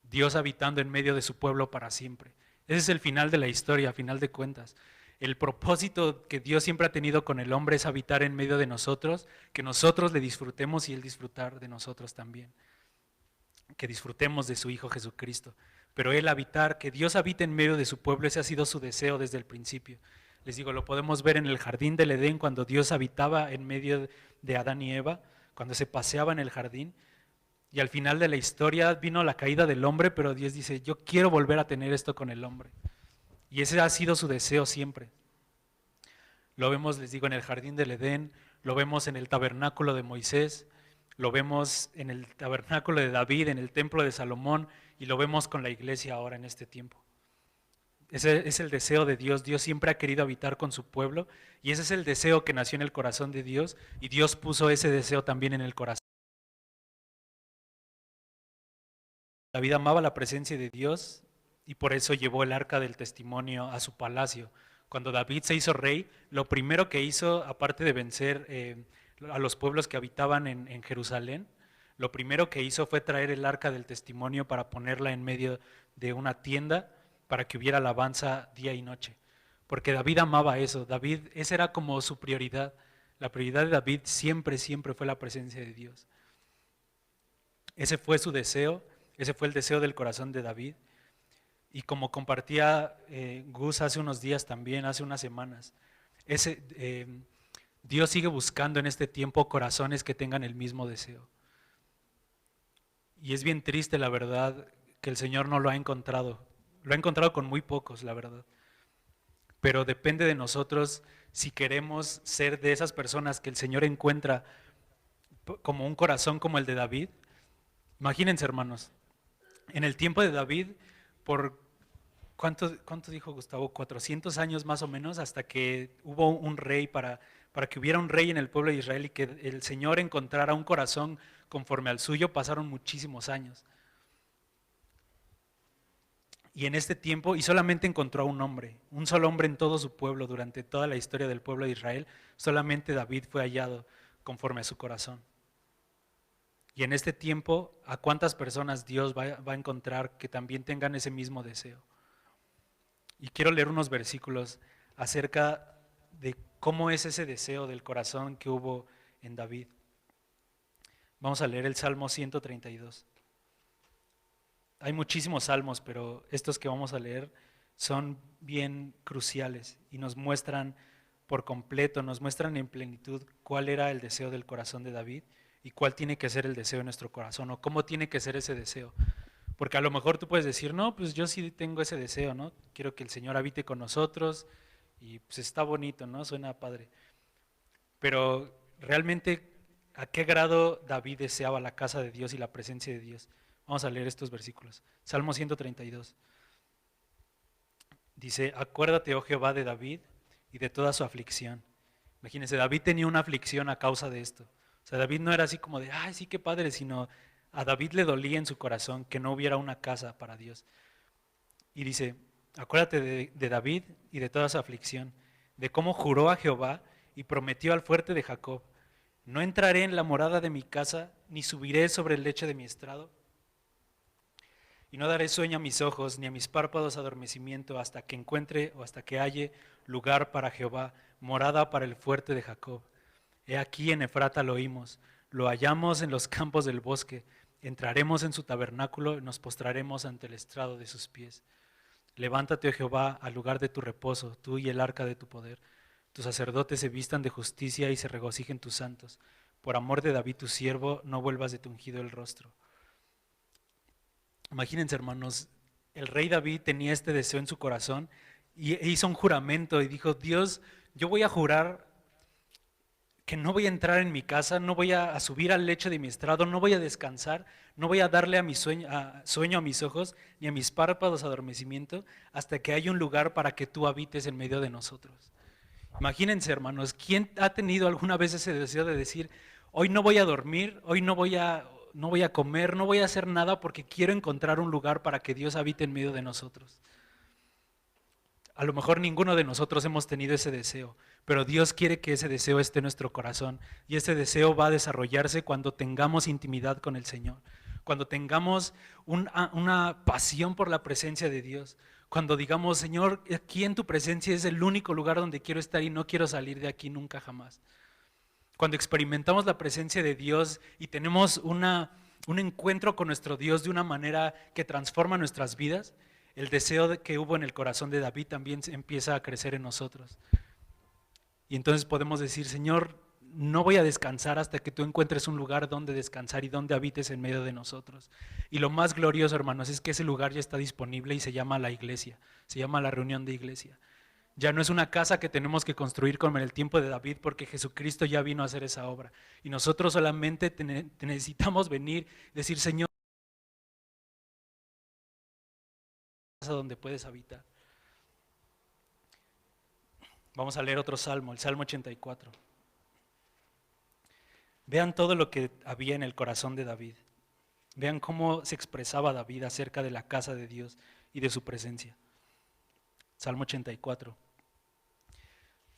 Dios habitando en medio de su pueblo para siempre. Ese es el final de la historia, a final de cuentas. El propósito que Dios siempre ha tenido con el hombre es habitar en medio de nosotros, que nosotros le disfrutemos y Él disfrutar de nosotros también. Que disfrutemos de su Hijo Jesucristo. Pero Él habitar, que Dios habite en medio de su pueblo, ese ha sido su deseo desde el principio. Les digo, lo podemos ver en el jardín del Edén, cuando Dios habitaba en medio de Adán y Eva, cuando se paseaba en el jardín. Y al final de la historia vino la caída del hombre, pero Dios dice, yo quiero volver a tener esto con el hombre. Y ese ha sido su deseo siempre. Lo vemos, les digo, en el jardín del Edén, lo vemos en el tabernáculo de Moisés, lo vemos en el tabernáculo de David, en el templo de Salomón, y lo vemos con la iglesia ahora en este tiempo. Ese es el deseo de Dios. Dios siempre ha querido habitar con su pueblo, y ese es el deseo que nació en el corazón de Dios, y Dios puso ese deseo también en el corazón. David amaba la presencia de Dios y por eso llevó el arca del testimonio a su palacio. Cuando David se hizo rey, lo primero que hizo, aparte de vencer a los pueblos que habitaban en Jerusalén, lo primero que hizo fue traer el arca del testimonio para ponerla en medio de una tienda para que hubiera alabanza día y noche. porque David amaba eso. David, esa era como su prioridad. La prioridad de David siempre, siempre fue la presencia de Dios. Ese fue su deseo, ese fue el deseo del corazón de David. Y como compartía Gus hace unos días también, hace unas semanas, Dios sigue buscando en este tiempo corazones que tengan el mismo deseo. Y es bien triste, la verdad, que el Señor no lo ha encontrado. Lo ha encontrado con muy pocos, la verdad. Pero depende de nosotros si queremos ser de esas personas que el Señor encuentra como un corazón como el de David. Imagínense, hermanos, en el tiempo de David, por ¿cuánto dijo Gustavo? 400 años más o menos, hasta que hubo un rey, para que hubiera un rey en el pueblo de Israel y que el Señor encontrara un corazón conforme al suyo, pasaron muchísimos años. Y en este tiempo, y solamente encontró a un hombre, un solo hombre en todo su pueblo, durante toda la historia del pueblo de Israel, solamente David fue hallado conforme a su corazón. Y en este tiempo, ¿a cuántas personas Dios va a encontrar que también tengan ese mismo deseo? Y quiero leer unos versículos acerca de cómo es ese deseo del corazón que hubo en David. Vamos a leer el Salmo 132. Hay muchísimos salmos, pero estos que vamos a leer son bien cruciales y nos muestran por completo, nos muestran en plenitud cuál era el deseo del corazón de David y cuál tiene que ser el deseo de nuestro corazón, o cómo tiene que ser ese deseo. Porque a lo mejor tú puedes decir, no, pues yo sí tengo ese deseo, ¿no? Quiero que el Señor habite con nosotros y pues está bonito, ¿no? Suena padre. Pero realmente, ¿a qué grado David deseaba la casa de Dios y la presencia de Dios? Vamos a leer estos versículos. Salmo 132. Dice, acuérdate, oh Jehová, de David y de toda su aflicción. Imagínense, David tenía una aflicción a causa de esto. O sea, David no era así como de, ay, sí, qué padre, sino a David le dolía en su corazón que no hubiera una casa para Dios. Y dice, acuérdate de David y de toda su aflicción, de cómo juró a Jehová y prometió al fuerte de Jacob, no entraré en la morada de mi casa, ni subiré sobre el lecho de mi estrado, y no daré sueño a mis ojos, ni a mis párpados adormecimiento, hasta que encuentre o hasta que halle lugar para Jehová, morada para el fuerte de Jacob. He aquí en Efrata lo oímos, lo hallamos en los campos del bosque, entraremos en su tabernáculo y nos postraremos ante el estrado de sus pies. Levántate, oh Jehová, al lugar de tu reposo, tú y el arca de tu poder. Tus sacerdotes se vistan de justicia y se regocijen tus santos. Por amor de David tu siervo, no vuelvas de tu ungido el rostro. Imagínense, hermanos, el rey David tenía este deseo en su corazón y hizo un juramento y dijo, Dios, yo voy a jurar que no voy a entrar en mi casa, no voy a subir al lecho de mi estrado, no voy a descansar, no voy a darle a mi sueño a mis ojos, ni a mis párpados adormecimiento, hasta que haya un lugar para que tú habites en medio de nosotros. Imagínense, hermanos, ¿quién ha tenido alguna vez ese deseo de decir, hoy no voy a dormir, hoy no voy a comer, no voy a hacer nada porque quiero encontrar un lugar para que Dios habite en medio de nosotros? A lo mejor ninguno de nosotros hemos tenido ese deseo, pero Dios quiere que ese deseo esté en nuestro corazón, y ese deseo va a desarrollarse cuando tengamos intimidad con el Señor, cuando tengamos una pasión por la presencia de Dios, cuando digamos, Señor, aquí en tu presencia es el único lugar donde quiero estar y no quiero salir de aquí nunca jamás. Cuando experimentamos la presencia de Dios y tenemos un encuentro con nuestro Dios de una manera que transforma nuestras vidas, el deseo que hubo en el corazón de David también empieza a crecer en nosotros. Y entonces podemos decir, Señor, no voy a descansar hasta que tú encuentres un lugar donde descansar y donde habites en medio de nosotros. Y lo más glorioso, hermanos, es que ese lugar ya está disponible y se llama la iglesia, se llama la reunión de iglesia. Ya no es una casa que tenemos que construir como en el tiempo de David, porque Jesucristo ya vino a hacer esa obra. Y nosotros solamente necesitamos venir y decir, Señor, donde puedes habitar. Vamos a leer otro salmo, el Salmo 84. Vean todo lo que había en el corazón de David. Vean cómo se expresaba David acerca de la casa de Dios y de su presencia. Salmo 84.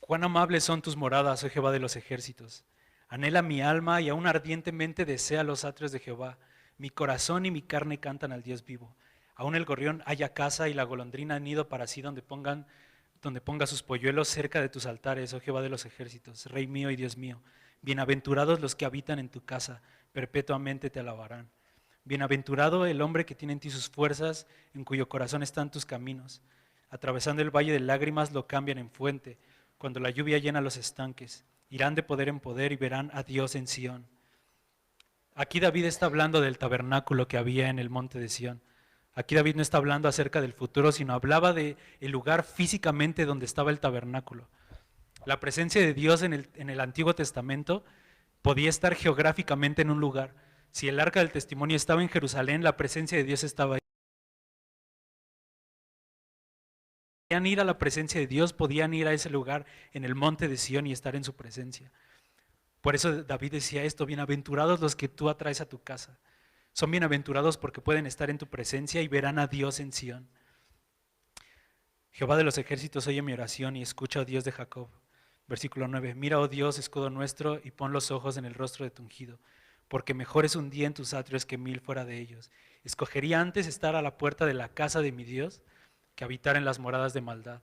Cuán amables son tus moradas, oh Jehová de los ejércitos. Anhela mi alma y aún ardientemente desea los atrios de Jehová. Mi corazón y mi carne cantan al Dios vivo. Aún el gorrión halla casa y la golondrina nido para sí donde pongan donde ponga sus polluelos cerca de tus altares, oh Jehová de los ejércitos, Rey mío y Dios mío. Bienaventurados los que habitan en tu casa, perpetuamente te alabarán. Bienaventurado el hombre que tiene en ti sus fuerzas, en cuyo corazón están tus caminos. Atravesando el valle de lágrimas lo cambian en fuente, cuando la lluvia llena los estanques. Irán de poder en poder y verán a Dios en Sión. Aquí David está hablando del tabernáculo que había en el monte de Sión. Aquí David no está hablando acerca del futuro, sino hablaba del lugar físicamente donde estaba el tabernáculo. La presencia de Dios en el Antiguo Testamento podía estar geográficamente en un lugar. Si el arca del testimonio estaba en Jerusalén, la presencia de Dios estaba ahí. Podían ir a la presencia de Dios, podían ir a ese lugar en el monte de Sión y estar en su presencia. Por eso David decía esto: bienaventurados los que tú atraes a tu casa. Son bienaventurados porque pueden estar en tu presencia y verán a Dios en Sión. Jehová de los ejércitos, oye mi oración y escucha, oh Dios de Jacob. Versículo 9. Mira, oh Dios, escudo nuestro, y pon los ojos en el rostro de tu ungido, porque mejor es un día en tus atrios que 1000 fuera de ellos. Escogería antes estar a la puerta de la casa de mi Dios que habitar en las moradas de maldad.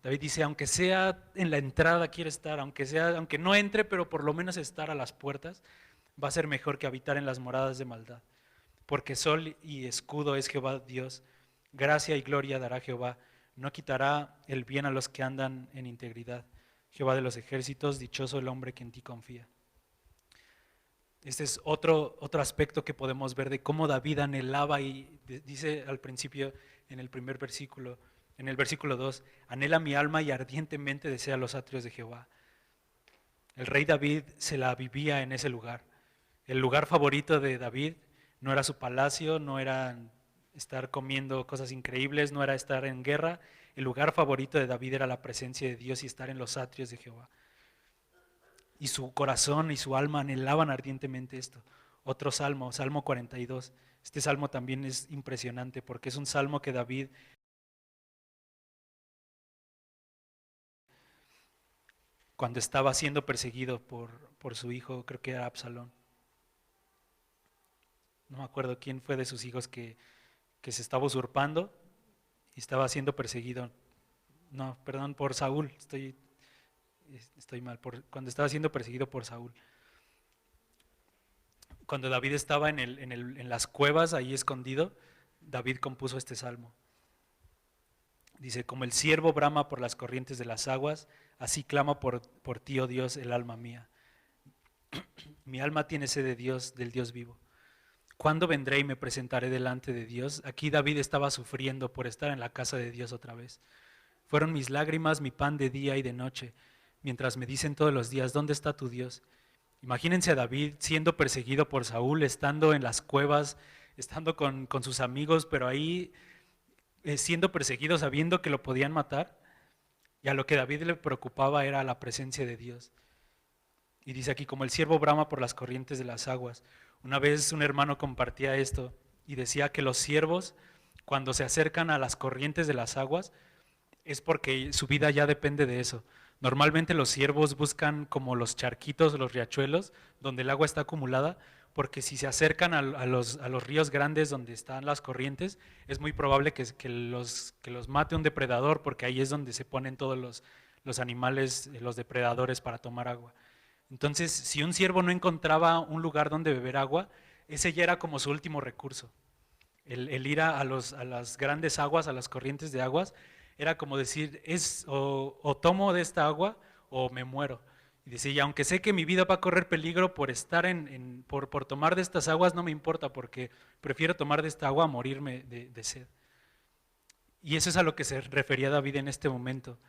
David dice, aunque sea en la entrada quiere estar, aunque no entre, pero por lo menos estar a las puertas, va a ser mejor que habitar en las moradas de maldad. Porque sol y escudo es Jehová Dios, gracia y gloria dará Jehová, no quitará el bien a los que andan en integridad. Jehová de los ejércitos, dichoso el hombre que en ti confía. Este es otro aspecto que podemos ver de cómo David anhelaba, y dice al principio en el primer versículo, en el versículo 2, anhela mi alma y ardientemente desea los atrios de Jehová. El rey David se la vivía en ese lugar. El lugar favorito de David no era su palacio, no era estar comiendo cosas increíbles, no era estar en guerra. El lugar favorito de David era la presencia de Dios y estar en los atrios de Jehová. Y su corazón y su alma anhelaban ardientemente esto. Otro salmo, Salmo 42. Este salmo también es impresionante porque es un salmo que David cuando estaba siendo perseguido por su hijo, creo que era Absalón. No me acuerdo quién fue de sus hijos que se estaba usurpando y estaba siendo perseguido. No, perdón, por Saúl. Estoy mal. Cuando estaba siendo perseguido por Saúl. Cuando David estaba en las cuevas ahí escondido, David compuso este salmo. Dice, como el ciervo brama por las corrientes de las aguas, así clama por ti, oh Dios, el alma mía. Mi alma tiene sed de Dios, del Dios vivo. ¿Cuándo vendré y me presentaré delante de Dios? Aquí David estaba sufriendo por estar en la casa de Dios otra vez. Fueron mis lágrimas mi pan de día y de noche, mientras me dicen todos los días, ¿dónde está tu Dios? Imagínense a David siendo perseguido por Saúl, estando en las cuevas, estando con sus amigos, pero ahí siendo perseguido sabiendo que lo podían matar. Y a lo que David le preocupaba era la presencia de Dios. Y dice aquí, como el ciervo brama por las corrientes de las aguas. Una vez un hermano compartía esto y decía que los ciervos, cuando se acercan a las corrientes de las aguas, es porque su vida ya depende de eso. Normalmente los ciervos buscan como los charquitos, los riachuelos, donde el agua está acumulada, porque si se acercan a los ríos grandes donde están las corrientes, es muy probable que los mate un depredador, porque ahí es donde se ponen todos los animales, los depredadores para tomar agua. Entonces, si un ciervo no encontraba un lugar donde beber agua, ese ya era como su último recurso. El ir a las grandes aguas, a las corrientes de aguas, era como decir, o tomo de esta agua o me muero. Y decía, y aunque sé que mi vida va a correr peligro por estar por tomar de estas aguas, no me importa, porque prefiero tomar de esta agua a morirme de sed. Y eso es a lo que se refería David en este momento.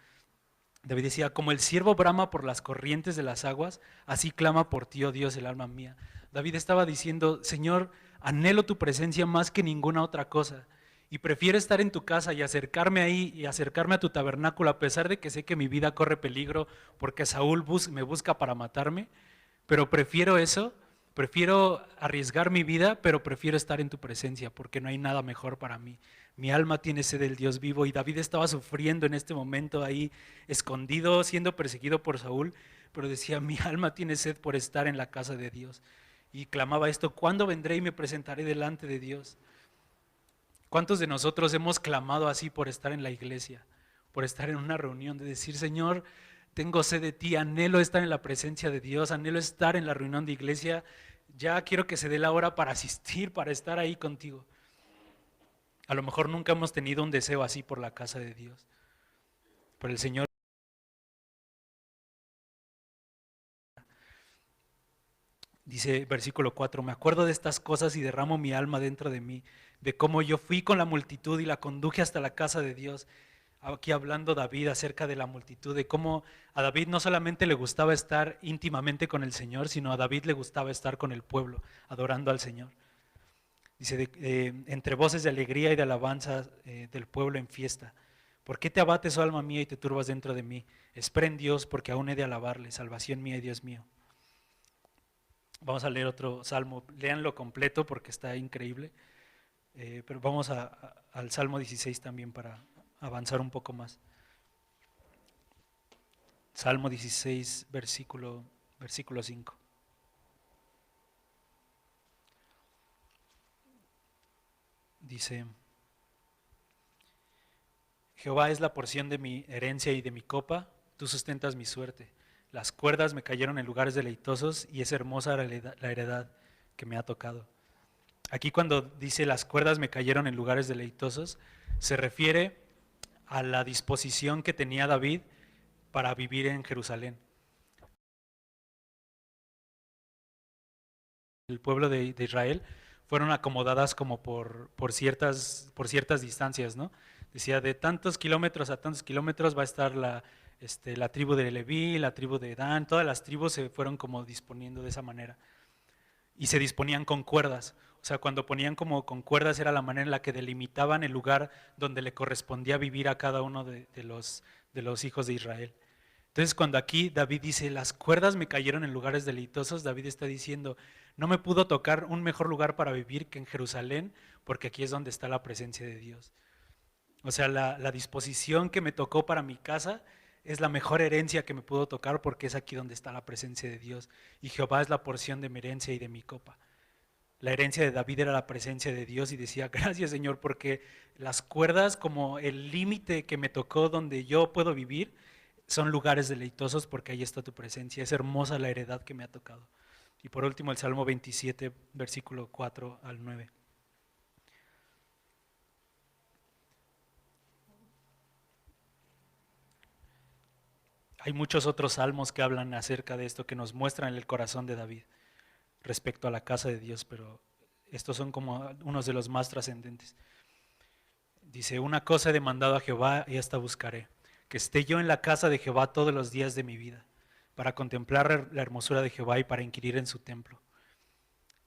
David decía, como el ciervo brama por las corrientes de las aguas, así clama por ti, oh Dios, el alma mía. David estaba diciendo, Señor, anhelo tu presencia más que ninguna otra cosa, y prefiero estar en tu casa y acercarme ahí y acercarme a tu tabernáculo, a pesar de que sé que mi vida corre peligro porque Saúl me busca para matarme, pero prefiero eso, prefiero arriesgar mi vida, pero prefiero estar en tu presencia porque no hay nada mejor para mí. Mi alma tiene sed del Dios vivo, y David estaba sufriendo en este momento ahí, escondido, siendo perseguido por Saúl, pero decía, mi alma tiene sed por estar en la casa de Dios. Y clamaba esto, ¿cuándo vendré y me presentaré delante de Dios? ¿Cuántos de nosotros hemos clamado así por estar en la iglesia? por estar en una reunión, de decir, Señor, tengo sed de ti, anhelo estar en la presencia de Dios, anhelo estar en la reunión de iglesia, ya quiero que se dé la hora para asistir, para estar ahí contigo. A lo mejor nunca hemos tenido un deseo así por la casa de Dios, pero el Señor dice, versículo 4, me acuerdo de estas cosas y derramo mi alma dentro de mí, de cómo yo fui con la multitud y la conduje hasta la casa de Dios. Aquí hablando David acerca de la multitud, de cómo a David no solamente le gustaba estar íntimamente con el Señor, sino a David le gustaba estar con el pueblo, adorando al Señor. Dice, entre voces de alegría y de alabanza del pueblo en fiesta. ¿Por qué te abates, oh alma mía, y te turbas dentro de mí? Espera en Dios, porque aún he de alabarle, salvación mía y Dios mío. Vamos a leer otro salmo, léanlo completo porque está increíble, pero vamos al Salmo 16 también para avanzar un poco más. Salmo 16, versículo 5. Dice, Jehová es la porción de mi herencia y de mi copa, tú sustentas mi suerte. Las cuerdas me cayeron en lugares deleitosos y es hermosa la heredad que me ha tocado. Aquí cuando dice las cuerdas me cayeron en lugares deleitosos, se refiere a la disposición que tenía David para vivir en Jerusalén. El pueblo de Israel fueron acomodadas como por ciertas distancias, ¿no? Decía, de tantos kilómetros a tantos kilómetros va a estar la tribu de Leví, la tribu de Dan, todas las tribus se fueron como disponiendo de esa manera. Y se disponían con cuerdas. O sea, cuando ponían como con cuerdas era la manera en la que delimitaban el lugar donde le correspondía vivir a cada uno de los hijos de Israel. Entonces, cuando aquí David dice, las cuerdas me cayeron en lugares deleitosos, David está diciendo, no me pudo tocar un mejor lugar para vivir que en Jerusalén, porque aquí es donde está la presencia de Dios. O sea, la disposición que me tocó para mi casa es la mejor herencia que me pudo tocar, porque es aquí donde está la presencia de Dios. Y Jehová es la porción de mi herencia y de mi copa. La herencia de David era la presencia de Dios y decía, gracias Señor, porque las cuerdas como el límite que me tocó donde yo puedo vivir, son lugares deleitosos porque ahí está tu presencia. Es hermosa la heredad que me ha tocado. Y por último el Salmo 27, versículo 4 al 9. Hay muchos otros salmos que hablan acerca de esto, que nos muestran el corazón de David respecto a la casa de Dios, pero estos son como unos de los más trascendentes. Dice, una cosa he demandado a Jehová y esta buscaré, que esté yo en la casa de Jehová todos los días de mi vida, para contemplar la hermosura de Jehová y para inquirir en su templo.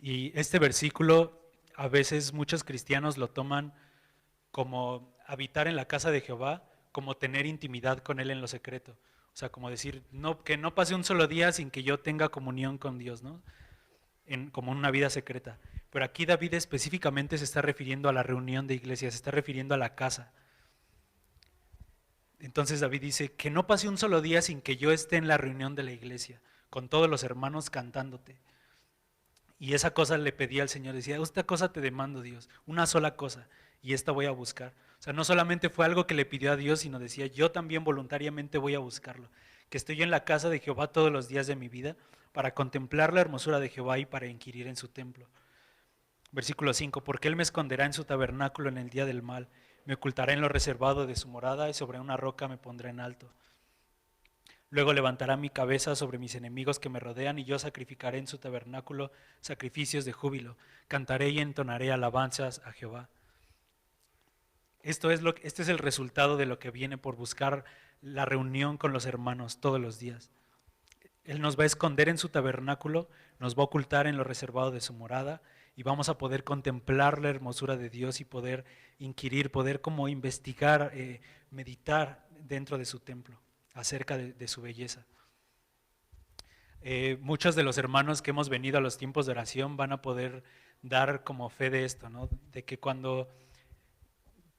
Y este versículo, a veces muchos cristianos lo toman como habitar en la casa de Jehová, como tener intimidad con Él en lo secreto. O sea, como decir, no, que no pase un solo día sin que yo tenga comunión con Dios, ¿no? Como una vida secreta. Pero aquí David específicamente se está refiriendo a la reunión de iglesia, se está refiriendo a la casa. Entonces David dice, que no pase un solo día sin que yo esté en la reunión de la iglesia, con todos los hermanos cantándote. Y esa cosa le pedía al Señor, decía, esta cosa te demando Dios, una sola cosa, y esta voy a buscar. O sea, no solamente fue algo que le pidió a Dios, sino decía, yo también voluntariamente voy a buscarlo. Que estoy yo en la casa de Jehová todos los días de mi vida, para contemplar la hermosura de Jehová y para inquirir en su templo. Versículo 5, porque Él me esconderá en su tabernáculo en el día del mal, me ocultará en lo reservado de su morada y sobre una roca me pondrá en alto. Luego levantará mi cabeza sobre mis enemigos que me rodean y yo sacrificaré en su tabernáculo sacrificios de júbilo, cantaré y entonaré alabanzas a Jehová. Este es el resultado de lo que viene por buscar la reunión con los hermanos todos los días. Él nos va a esconder en su tabernáculo, nos va a ocultar en lo reservado de su morada y vamos a poder contemplar la hermosura de Dios y poder inquirir, poder como investigar, meditar dentro de su templo acerca de su belleza. Muchos de los hermanos que hemos venido a los tiempos de oración van a poder dar como fe de esto, ¿no? De que cuando,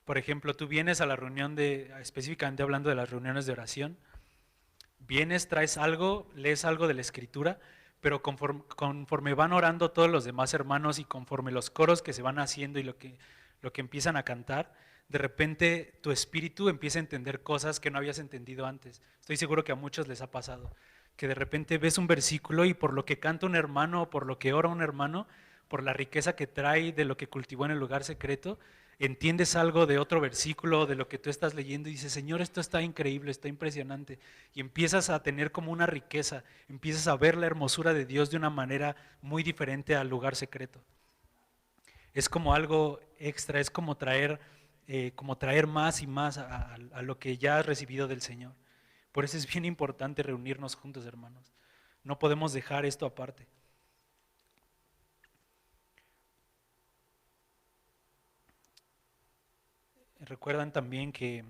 por ejemplo, tú vienes a la reunión específicamente hablando de las reuniones de oración, vienes, traes algo, lees algo de la Escritura, pero conforme van orando todos los demás hermanos y conforme los coros que se van haciendo y lo que empiezan a cantar, de repente tu espíritu empieza a entender cosas que no habías entendido antes. Estoy seguro que a muchos les ha pasado, que de repente ves un versículo y por lo que canta un hermano o por lo que ora un hermano, por la riqueza que trae de lo que cultivó en el lugar secreto, entiendes algo de otro versículo, de lo que tú estás leyendo y dices, Señor, esto está increíble, está impresionante. Y empiezas a tener como una riqueza, empiezas a ver la hermosura de Dios de una manera muy diferente al lugar secreto. Es como algo extra, es como traer más y más a lo que ya has recibido del Señor. Por eso es bien importante reunirnos juntos, hermanos. No podemos dejar esto aparte. Recuerdan también que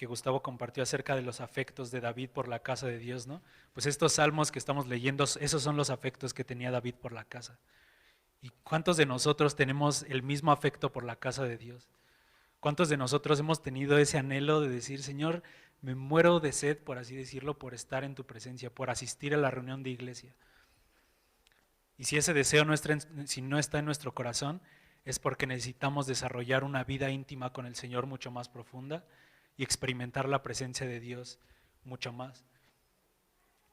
Gustavo compartió acerca de los afectos de David por la casa de Dios, ¿no? Pues estos salmos que estamos leyendo, esos son los afectos que tenía David por la casa. ¿Y cuántos de nosotros tenemos el mismo afecto por la casa de Dios? ¿Cuántos de nosotros hemos tenido ese anhelo de decir, Señor, me muero de sed, por así decirlo, por estar en tu presencia, por asistir a la reunión de iglesia? Y si ese deseo si no está en nuestro corazón, es porque necesitamos desarrollar una vida íntima con el Señor mucho más profunda y experimentar la presencia de Dios mucho más.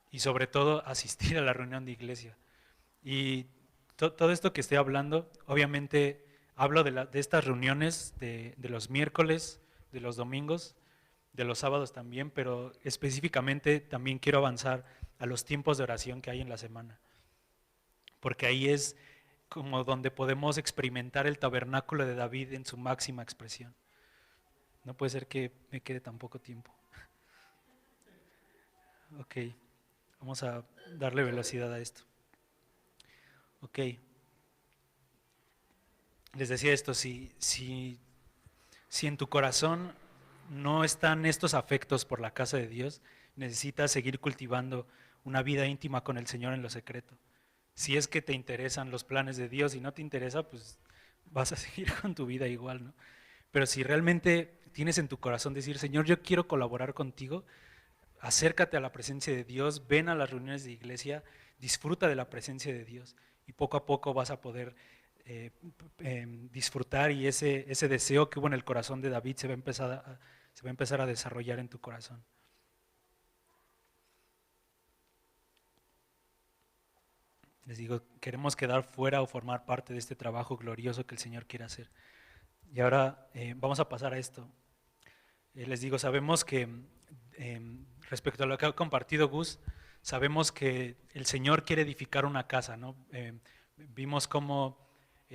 Y sobre todo asistir a la reunión de iglesia. Y todo esto que estoy hablando, obviamente hablo de estas reuniones de los miércoles, de los domingos, de los sábados también, pero específicamente también quiero avanzar a los tiempos de oración que hay en la semana. Porque ahí es como donde podemos experimentar el tabernáculo de David en su máxima expresión. No puede ser que me quede tan poco tiempo. Ok, vamos a darle velocidad a esto. Ok, les decía esto, si en tu corazón no están estos afectos por la casa de Dios, necesitas seguir cultivando una vida íntima con el Señor en lo secreto. Si es que te interesan los planes de Dios y no te interesa, pues vas a seguir con tu vida igual, ¿no? Pero si realmente tienes en tu corazón decir, Señor, yo quiero colaborar contigo, acércate a la presencia de Dios, ven a las reuniones de iglesia, disfruta de la presencia de Dios y poco a poco vas a poder disfrutar y ese deseo que hubo en el corazón de David se va a empezar a desarrollar en tu corazón. Les digo, queremos quedar fuera o formar parte de este trabajo glorioso que el Señor quiere hacer. Y ahora vamos a pasar a esto. Les digo, sabemos que respecto a lo que ha compartido Gus, sabemos que el Señor quiere edificar una casa, ¿no? Vimos cómo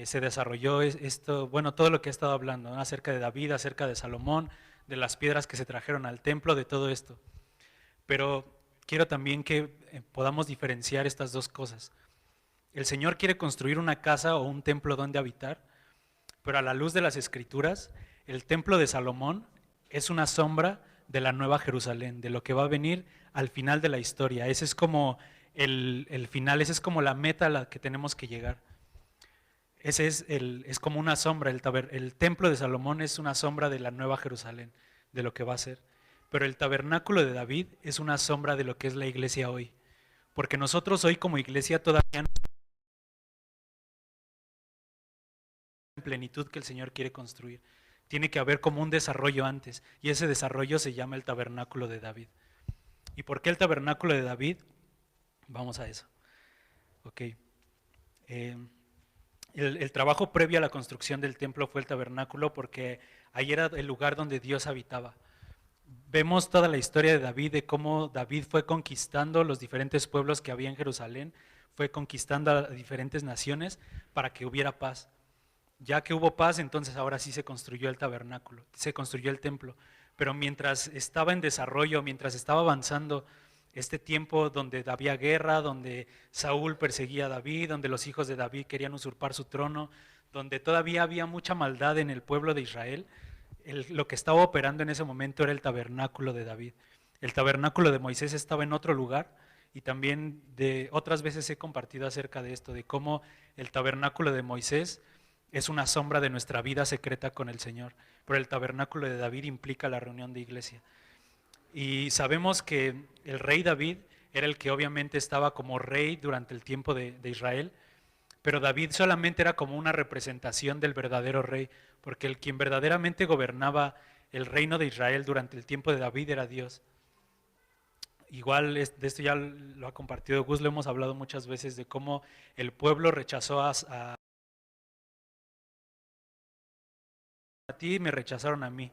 se desarrolló esto, bueno, todo lo que he estado hablando, ¿no? Acerca de David, acerca de Salomón, de las piedras que se trajeron al templo, de todo esto. Pero quiero también que podamos diferenciar estas dos cosas. El Señor quiere construir una casa o un templo donde habitar, pero a la luz de las Escrituras, el templo de Salomón es una sombra de la Nueva Jerusalén, de lo que va a venir al final de la historia. Ese es como el final, esa es como la meta a la que tenemos que llegar. Ese es como una sombra, el templo de Salomón es una sombra de la Nueva Jerusalén, de lo que va a ser. Pero el tabernáculo de David es una sombra de lo que es la iglesia hoy. Porque nosotros hoy como iglesia todavía no en plenitud que el Señor quiere construir. Tiene que haber como un desarrollo antes, y ese desarrollo se llama el tabernáculo de David. ¿Y por qué el tabernáculo de David? Vamos a eso. Ok. El trabajo previo a la construcción del templo fue el tabernáculo porque ahí era el lugar donde Dios habitaba. Vemos toda la historia de David, de cómo David fue conquistando los diferentes pueblos que había en Jerusalén, fue conquistando a diferentes naciones para que hubiera paz. Ya que hubo paz, entonces ahora sí se construyó el tabernáculo, se construyó el templo. Pero mientras estaba en desarrollo, mientras estaba avanzando este tiempo donde había guerra, donde Saúl perseguía a David, donde los hijos de David querían usurpar su trono, donde todavía había mucha maldad en el pueblo de Israel, lo que estaba operando en ese momento era el tabernáculo de David. El tabernáculo de Moisés estaba en otro lugar y también de otras veces he compartido acerca de esto, de cómo el tabernáculo de Moisés es una sombra de nuestra vida secreta con el Señor, pero el tabernáculo de David implica la reunión de iglesia. Y sabemos que el rey David era el que obviamente estaba como rey durante el tiempo de Israel, Pero David solamente era como una representación del verdadero rey, porque el quien verdaderamente gobernaba el reino de Israel durante el tiempo de David era Dios. Igual de esto ya lo ha compartido Gus, lo hemos hablado muchas veces de cómo el pueblo rechazó a ti y me rechazaron a mí.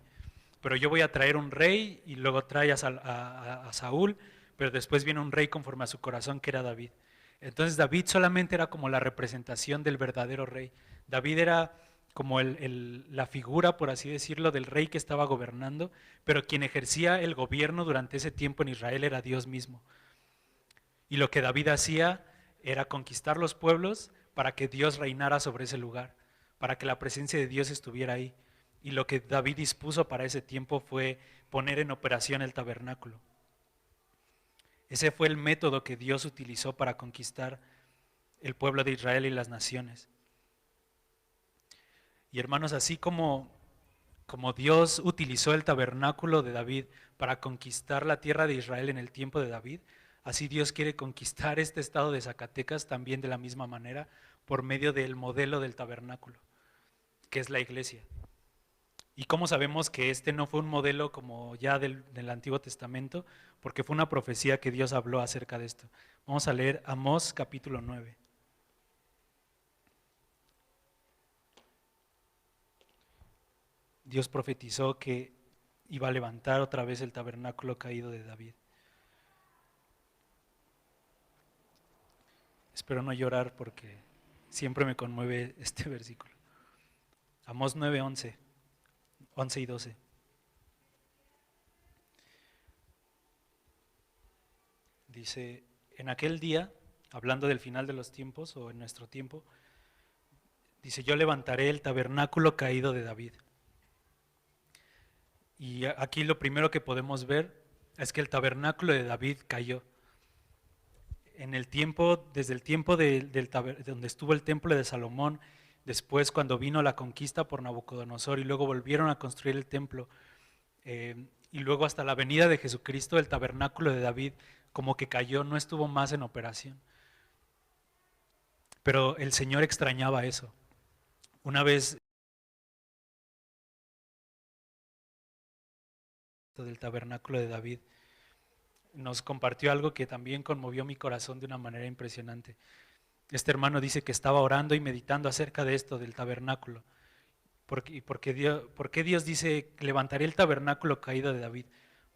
Pero yo voy a traer un rey y luego trae a Saúl, pero después viene un rey conforme a su corazón que era David. Entonces David solamente era como la representación del verdadero rey. David era como la figura, por así decirlo, del rey que estaba gobernando, pero quien ejercía el gobierno durante ese tiempo en Israel era Dios mismo. Y lo que David hacía era conquistar los pueblos para que Dios reinara sobre ese lugar, para que la presencia de Dios estuviera ahí. Y lo que David dispuso para ese tiempo fue poner en operación el tabernáculo. Ese fue el método que Dios utilizó para conquistar el pueblo de Israel y las naciones. Y hermanos, así como Dios utilizó el tabernáculo de David para conquistar la tierra de Israel en el tiempo de David, así Dios quiere conquistar este estado de Zacatecas también de la misma manera por medio del modelo del tabernáculo, que es la iglesia. ¿Y cómo sabemos que este no fue un modelo como ya del Antiguo Testamento? Porque fue una profecía que Dios habló acerca de esto. Vamos a leer Amós capítulo 9. Dios profetizó que iba a levantar otra vez el tabernáculo caído de David. Espero no llorar porque siempre me conmueve este versículo. Amós 9, 11 y 12. Dice, en aquel día, hablando del final de los tiempos o en nuestro tiempo, dice, yo levantaré el tabernáculo caído de David. Y aquí lo primero que podemos ver es que el tabernáculo de David cayó. En el tiempo, desde el tiempo donde estuvo el templo de Salomón, después cuando vino la conquista por Nabucodonosor y luego volvieron a construir el templo, y luego hasta la venida de Jesucristo, el tabernáculo de David como que cayó, no estuvo más en operación. Pero el Señor extrañaba eso. Una vez del tabernáculo de David nos compartió algo que también conmovió mi corazón de una manera impresionante. Este hermano dice que estaba orando y meditando acerca de esto, del tabernáculo. ¿Por qué Dios dice, levantaré el tabernáculo caído de David?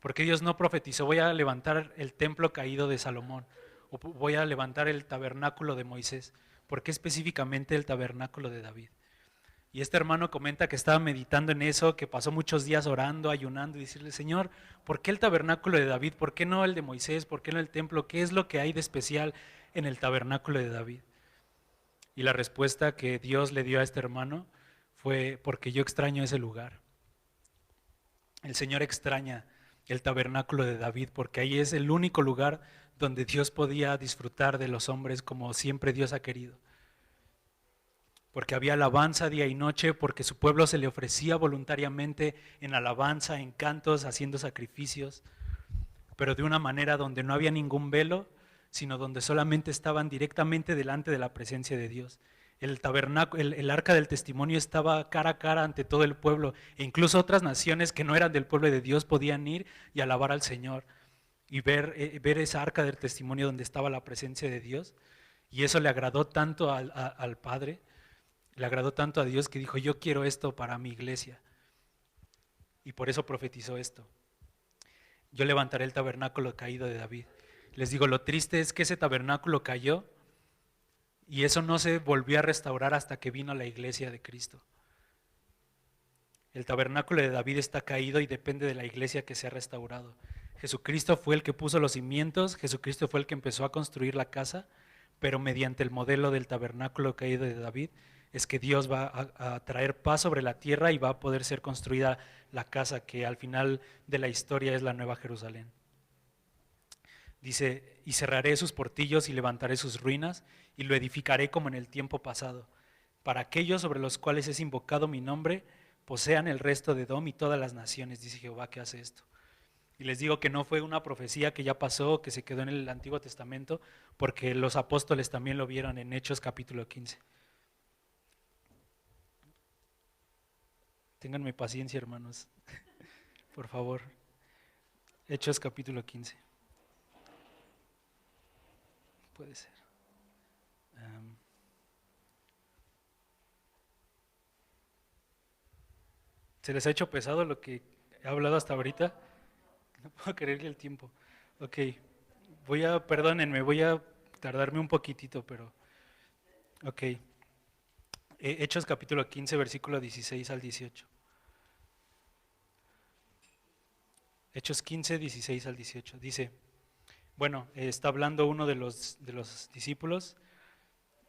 ¿Por qué Dios no profetizó, voy a levantar el templo caído de Salomón? ¿O voy a levantar el tabernáculo de Moisés? ¿Por qué específicamente el tabernáculo de David? Y este hermano comenta que estaba meditando en eso, que pasó muchos días orando, ayunando y decirle, Señor, ¿por qué el tabernáculo de David? ¿Por qué no el de Moisés? ¿Por qué no el templo? ¿Qué es lo que hay de especial en el tabernáculo de David? Y la respuesta que Dios le dio a este hermano fue, porque yo extraño ese lugar. El Señor extraña el tabernáculo de David porque ahí es el único lugar donde Dios podía disfrutar de los hombres como siempre Dios ha querido. Porque había alabanza día y noche, porque su pueblo se le ofrecía voluntariamente en alabanza, en cantos, haciendo sacrificios, pero de una manera donde no había ningún velo, sino donde solamente estaban directamente delante de la presencia de Dios. El tabernáculo, el arca del testimonio estaba cara a cara ante todo el pueblo, e incluso otras naciones que no eran del pueblo de Dios podían ir y alabar al Señor y ver esa arca del testimonio donde estaba la presencia de Dios. Y eso le agradó tanto al Padre, le agradó tanto a Dios que dijo, yo quiero esto para mi iglesia. Y por eso profetizó esto. Yo levantaré el tabernáculo caído de David. Les digo, lo triste es que ese tabernáculo cayó y eso no se volvió a restaurar hasta que vino la iglesia de Cristo. El tabernáculo de David está caído y depende de la iglesia que se ha restaurado. Jesucristo fue el que puso los cimientos, Jesucristo fue el que empezó a construir la casa, pero mediante el modelo del tabernáculo caído de David es que Dios va a traer paz sobre la tierra y va a poder ser construida la casa que al final de la historia es la Nueva Jerusalén. Dice, y cerraré sus portillos y levantaré sus ruinas y lo edificaré como en el tiempo pasado, para aquellos sobre los cuales es invocado mi nombre, posean el resto de Edom y todas las naciones, dice Jehová que hace esto. Y les digo que no fue una profecía que ya pasó, que se quedó en el Antiguo Testamento, porque los apóstoles también lo vieron en Hechos capítulo 15. Ténganme paciencia, hermanos, por favor. Hechos capítulo 15. Puede ser. ¿Se les ha hecho pesado lo que he hablado hasta ahorita? No puedo creerle el tiempo. Ok, perdónenme, voy a tardarme un poquitito, pero ok. Hechos capítulo 15, versículo 16 al 18. Hechos 15, 16 al 18. Dice, bueno, está hablando uno de los discípulos,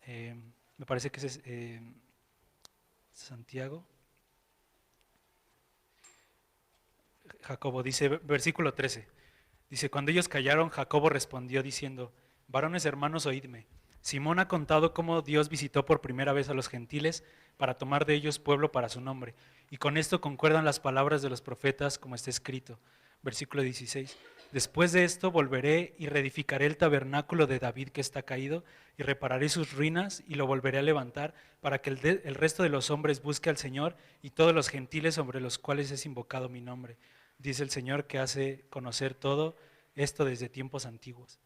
me parece que es Santiago. Jacobo, dice, versículo 13, dice, cuando ellos callaron, Jacobo respondió diciendo, varones hermanos, oídme. Simón ha contado cómo Dios visitó por primera vez a los gentiles para tomar de ellos pueblo para su nombre. Y con esto concuerdan las palabras de los profetas como está escrito. Versículo 16. Después de esto volveré y reedificaré el tabernáculo de David que está caído y repararé sus ruinas y lo volveré a levantar para que el resto de los hombres busque al Señor y todos los gentiles sobre los cuales es invocado mi nombre. Dice el Señor que hace conocer todo esto desde tiempos antiguos.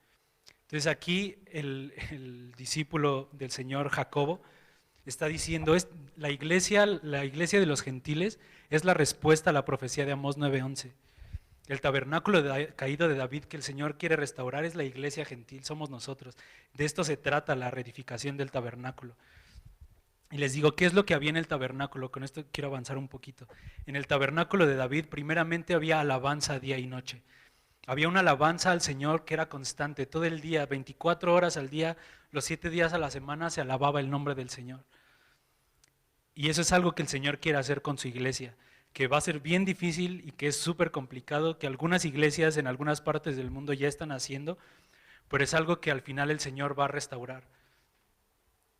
Entonces aquí el discípulo del Señor Jacobo está diciendo, la iglesia de los gentiles es la respuesta a la profecía de Amós 9:11. El tabernáculo caído de David que el Señor quiere restaurar es la iglesia gentil, somos nosotros. De esto se trata la reedificación del tabernáculo. Y les digo, ¿qué es lo que había en el tabernáculo? Con esto quiero avanzar un poquito. En el tabernáculo de David primeramente había alabanza día y noche. Había una alabanza al Señor que era constante, todo el día, 24 horas al día, los 7 días a la semana se alababa el nombre del Señor. Y eso es algo que el Señor quiere hacer con su iglesia, que va a ser bien difícil y que es súper complicado, que algunas iglesias en algunas partes del mundo ya están haciendo, pero es algo que al final el Señor va a restaurar.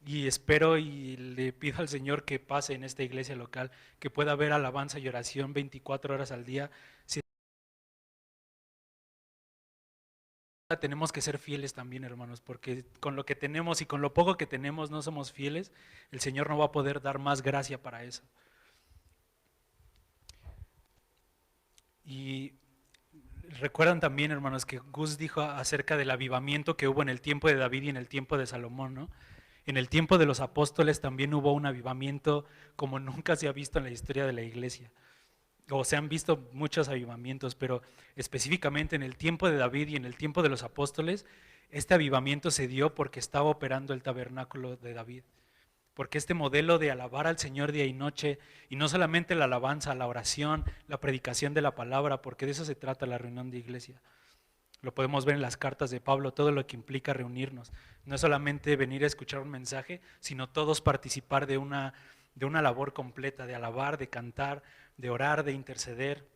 Y espero y le pido al Señor que pase en esta iglesia local, que pueda haber alabanza y oración 24 horas al día. Si tenemos que ser fieles también, hermanos, porque con lo que tenemos y con lo poco que tenemos no somos fieles, el Señor no va a poder dar más gracia para eso. Y recuerdan también, hermanos, que Gus dijo acerca del avivamiento que hubo en el tiempo de David y en el tiempo de Salomón, ¿no? En el tiempo de los apóstoles también hubo un avivamiento como nunca se ha visto en la historia de la iglesia. O se han visto muchos avivamientos, pero específicamente en el tiempo de David y en el tiempo de los apóstoles, este avivamiento se dio porque estaba operando el tabernáculo de David. Porque este modelo de alabar al Señor día y noche, y no solamente la alabanza, la oración, la predicación de la palabra, porque de eso se trata la reunión de iglesia. Lo podemos ver en las cartas de Pablo, todo lo que implica reunirnos. No es solamente venir a escuchar un mensaje, sino todos participar de una labor completa, de alabar, de cantar, de orar, de interceder,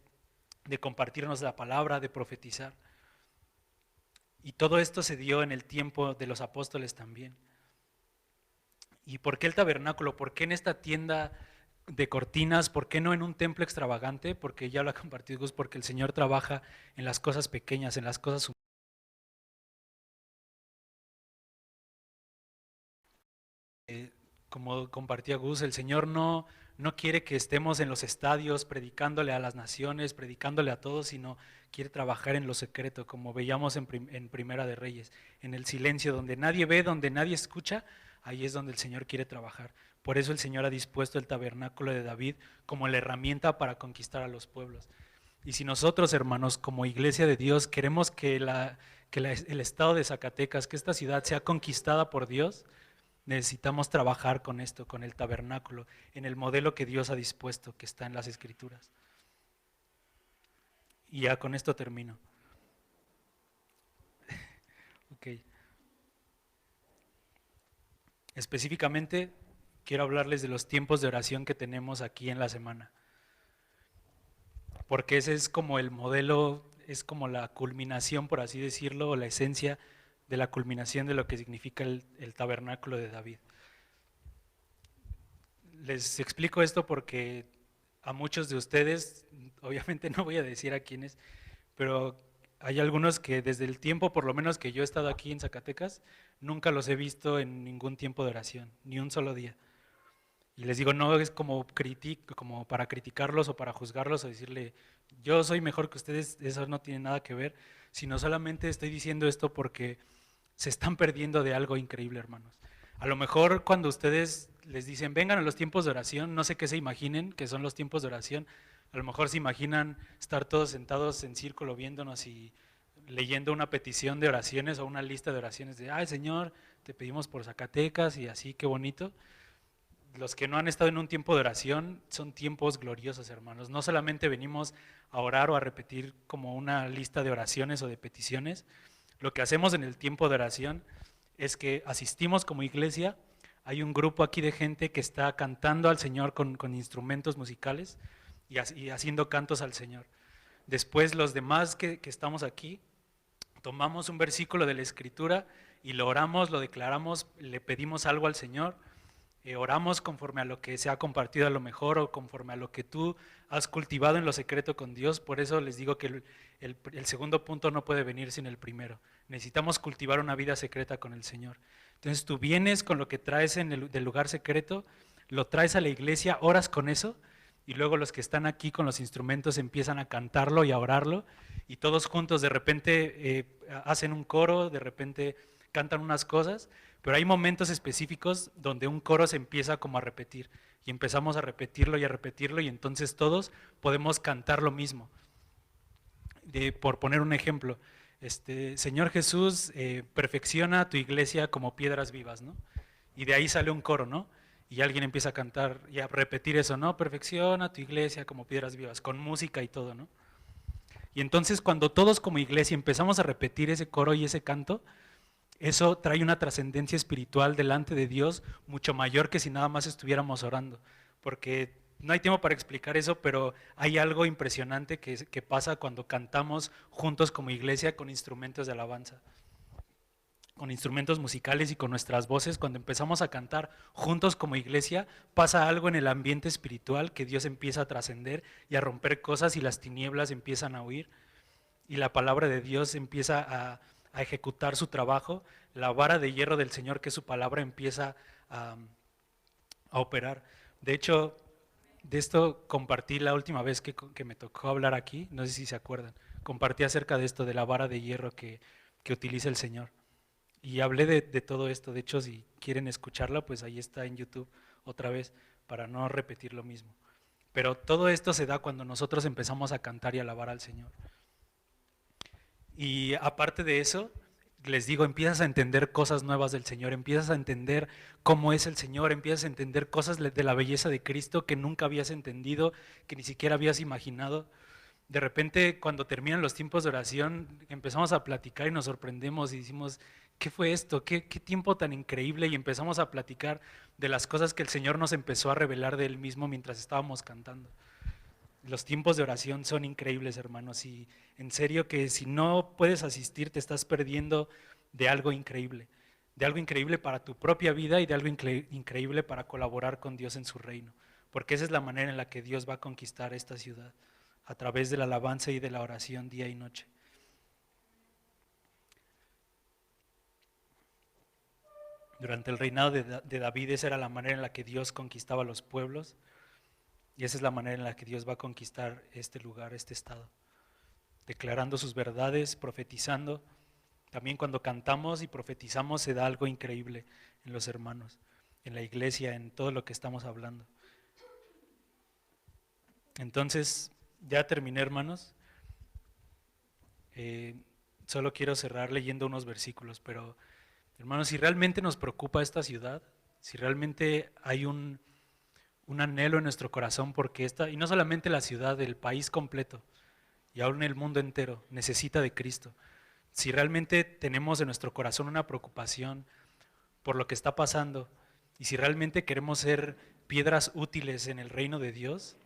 de compartirnos la palabra, de profetizar. Y todo esto se dio en el tiempo de los apóstoles también. ¿Y por qué el tabernáculo? ¿Por qué en esta tienda de cortinas? ¿Por qué no en un templo extravagante? Porque ya lo ha compartido Gus, porque el Señor trabaja en las cosas pequeñas, en las cosas humanas. Como compartía Gus, el Señor no quiere que estemos en los estadios predicándole a las naciones, predicándole a todos, sino quiere trabajar en lo secreto, como veíamos en Primera de Reyes, en el silencio, donde nadie ve, donde nadie escucha, ahí es donde el Señor quiere trabajar. Por eso el Señor ha dispuesto el tabernáculo de David como la herramienta para conquistar a los pueblos. Y si nosotros, hermanos, como iglesia de Dios, queremos que el estado de Zacatecas, que esta ciudad sea conquistada por Dios, necesitamos trabajar con esto, con el tabernáculo, en el modelo que Dios ha dispuesto, que está en las Escrituras. Y ya con esto termino. Ok. Específicamente, quiero hablarles de los tiempos de oración que tenemos aquí en la semana. Porque ese es como el modelo, es como la culminación, por así decirlo, o la esencia de la culminación de lo que significa el tabernáculo de David. Les explico esto porque a muchos de ustedes, obviamente no voy a decir a quiénes, pero hay algunos que desde el tiempo, por lo menos que yo he estado aquí en Zacatecas, nunca los he visto en ningún tiempo de oración, ni un solo día. Y les digo, no es como, como para criticarlos o para juzgarlos o decirle, yo soy mejor que ustedes, eso no tiene nada que ver, sino solamente estoy diciendo esto porque se están perdiendo de algo increíble, hermanos. A lo mejor cuando ustedes les dicen, vengan a los tiempos de oración, no sé qué se imaginen que son los tiempos de oración, a lo mejor se imaginan estar todos sentados en círculo viéndonos y leyendo una petición de oraciones o una lista de oraciones de, ay Señor, te pedimos por Zacatecas y así, qué bonito. Los que no han estado en un tiempo de oración son tiempos gloriosos, hermanos. No solamente venimos a orar o a repetir como una lista de oraciones o de peticiones. Lo que hacemos en el tiempo de oración es que asistimos como iglesia. Hay un grupo aquí de gente que está cantando al Señor con instrumentos musicales y haciendo cantos al Señor. Después los demás que estamos aquí, tomamos un versículo de la Escritura y lo oramos, lo declaramos, le pedimos algo al Señor. Oramos conforme a lo que se ha compartido a lo mejor o conforme a lo que tú has cultivado en lo secreto con Dios. Por eso les digo que el segundo punto no puede venir sin el primero. Necesitamos cultivar una vida secreta con el Señor. Entonces tú vienes con lo que traes del lugar secreto, lo traes a la iglesia, oras con eso y luego los que están aquí con los instrumentos empiezan a cantarlo y a orarlo y todos juntos de repente hacen un coro, de repente cantan unas cosas. Pero hay momentos específicos donde un coro se empieza como a repetir y empezamos a repetirlo y entonces todos podemos cantar lo mismo. Por poner un ejemplo, Señor Jesús, perfecciona tu iglesia como piedras vivas, ¿no? Y de ahí sale un coro, ¿no? Y alguien empieza a cantar y a repetir eso, ¿no? Perfecciona tu iglesia como piedras vivas, con música y todo, ¿no? Y entonces cuando todos como iglesia empezamos a repetir ese coro y ese canto, eso trae una trascendencia espiritual delante de Dios mucho mayor que si nada más estuviéramos orando, porque no hay tiempo para explicar eso, pero hay algo impresionante que pasa cuando cantamos juntos como iglesia con instrumentos de alabanza, con instrumentos musicales y con nuestras voces. Cuando empezamos a cantar juntos como iglesia, pasa algo en el ambiente espiritual que Dios empieza a trascender y a romper cosas y las tinieblas empiezan a huir y la palabra de Dios empieza a ejecutar su trabajo, la vara de hierro del Señor, que es su palabra, empieza a operar. De hecho, de esto compartí la última vez que me tocó hablar aquí, no sé si se acuerdan, compartí acerca de esto, de la vara de hierro que utiliza el Señor. Y hablé de todo esto, de hecho, si quieren escucharla, pues ahí está en YouTube otra vez, para no repetir lo mismo. Pero todo esto se da cuando nosotros empezamos a cantar y alabar al Señor. Y aparte de eso, les digo, empiezas a entender cosas nuevas del Señor, empiezas a entender cómo es el Señor, empiezas a entender cosas de la belleza de Cristo que nunca habías entendido, que ni siquiera habías imaginado. De repente, cuando terminan los tiempos de oración, empezamos a platicar y nos sorprendemos y decimos, ¿qué fue esto? ¿Qué tiempo tan increíble? Y empezamos a platicar de las cosas que el Señor nos empezó a revelar de Él mismo mientras estábamos cantando. Los tiempos de oración son increíbles, hermanos, y en serio que si no puedes asistir te estás perdiendo de algo increíble para tu propia vida y de algo increíble para colaborar con Dios en su reino, porque esa es la manera en la que Dios va a conquistar esta ciudad, a través de la alabanza y de la oración día y noche. Durante el reinado de David esa era la manera en la que Dios conquistaba los pueblos. Y esa es la manera en la que Dios va a conquistar este lugar, este estado, declarando sus verdades, profetizando. También cuando cantamos y profetizamos se da algo increíble en los hermanos, en la iglesia, en todo lo que estamos hablando. Entonces, ya terminé, hermanos. Solo quiero cerrar leyendo unos versículos, pero hermanos, si realmente nos preocupa esta ciudad, si realmente hay un anhelo en nuestro corazón porque y no solamente la ciudad, el país completo y aún el mundo entero necesita de Cristo. Si realmente tenemos en nuestro corazón una preocupación por lo que está pasando y si realmente queremos ser piedras útiles en el reino de Dios,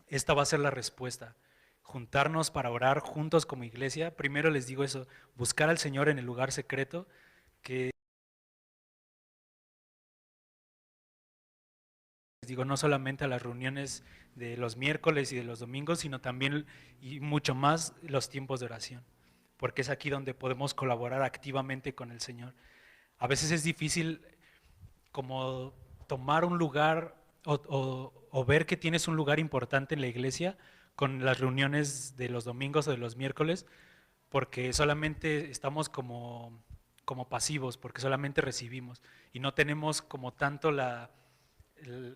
esta va a ser la respuesta. Juntarnos para orar juntos como iglesia. Primero les digo eso, buscar al Señor en el lugar secreto, que digo, no solamente a las reuniones de los miércoles y de los domingos, sino también y mucho más los tiempos de oración, porque es aquí donde podemos colaborar activamente con el Señor. A veces es difícil como tomar un lugar o ver que tienes un lugar importante en la iglesia con las reuniones de los domingos o de los miércoles, porque solamente estamos como pasivos, porque solamente recibimos y no tenemos como tanto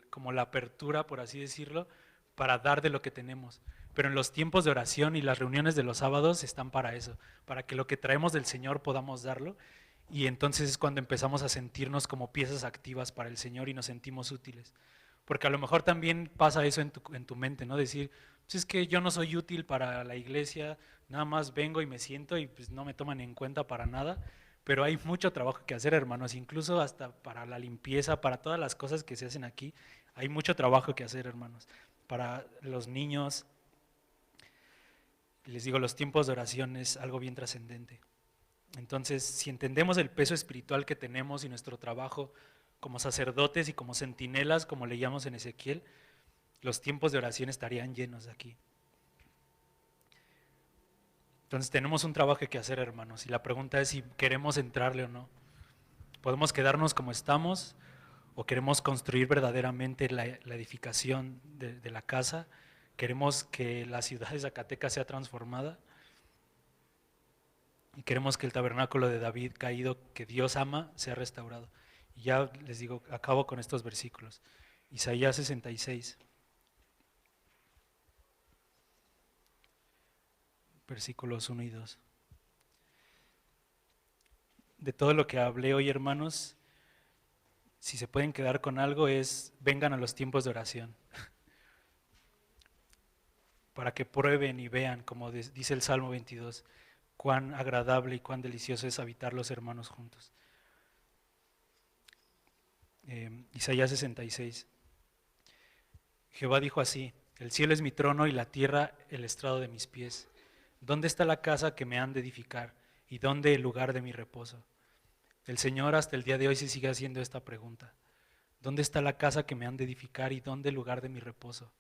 como la apertura, por así decirlo, para dar de lo que tenemos. Pero en los tiempos de oración y las reuniones de los sábados están para eso, para que lo que traemos del Señor podamos darlo, y entonces es cuando empezamos a sentirnos como piezas activas para el Señor y nos sentimos útiles. Porque a lo mejor también pasa eso en tu mente, ¿no? Decir, pues es que yo no soy útil para la iglesia, nada más vengo y me siento y pues no me toman en cuenta para nada, pero hay mucho trabajo que hacer, hermanos, incluso hasta para la limpieza, para todas las cosas que se hacen aquí, hay mucho trabajo que hacer, hermanos. Para los niños, les digo, los tiempos de oración es algo bien trascendente. Entonces, si entendemos el peso espiritual que tenemos y nuestro trabajo como sacerdotes y como centinelas, como leíamos en Ezequiel, los tiempos de oración estarían llenos aquí. Entonces tenemos un trabajo que hacer, hermanos, y la pregunta es si queremos entrarle o no. ¿Podemos quedarnos como estamos o queremos construir verdaderamente la edificación de la casa? ¿Queremos que la ciudad de Zacatecas sea transformada? Y queremos que el tabernáculo de David caído, que Dios ama, sea restaurado. Y ya les digo, acabo con estos versículos. Isaías 66. Versículos 1 y 2. De todo lo que hablé hoy, hermanos, si se pueden quedar con algo es, vengan a los tiempos de oración, para que prueben y vean, como dice el Salmo 22, cuán agradable y cuán delicioso es habitar los hermanos juntos. Isaías 66. Jehová dijo así, el cielo es mi trono y la tierra el estrado de mis pies. ¿Dónde está la casa que me han de edificar? ¿Y dónde el lugar de mi reposo? El Señor hasta el día de hoy se sigue haciendo esta pregunta. ¿Dónde está la casa que me han de edificar y dónde el lugar de mi reposo?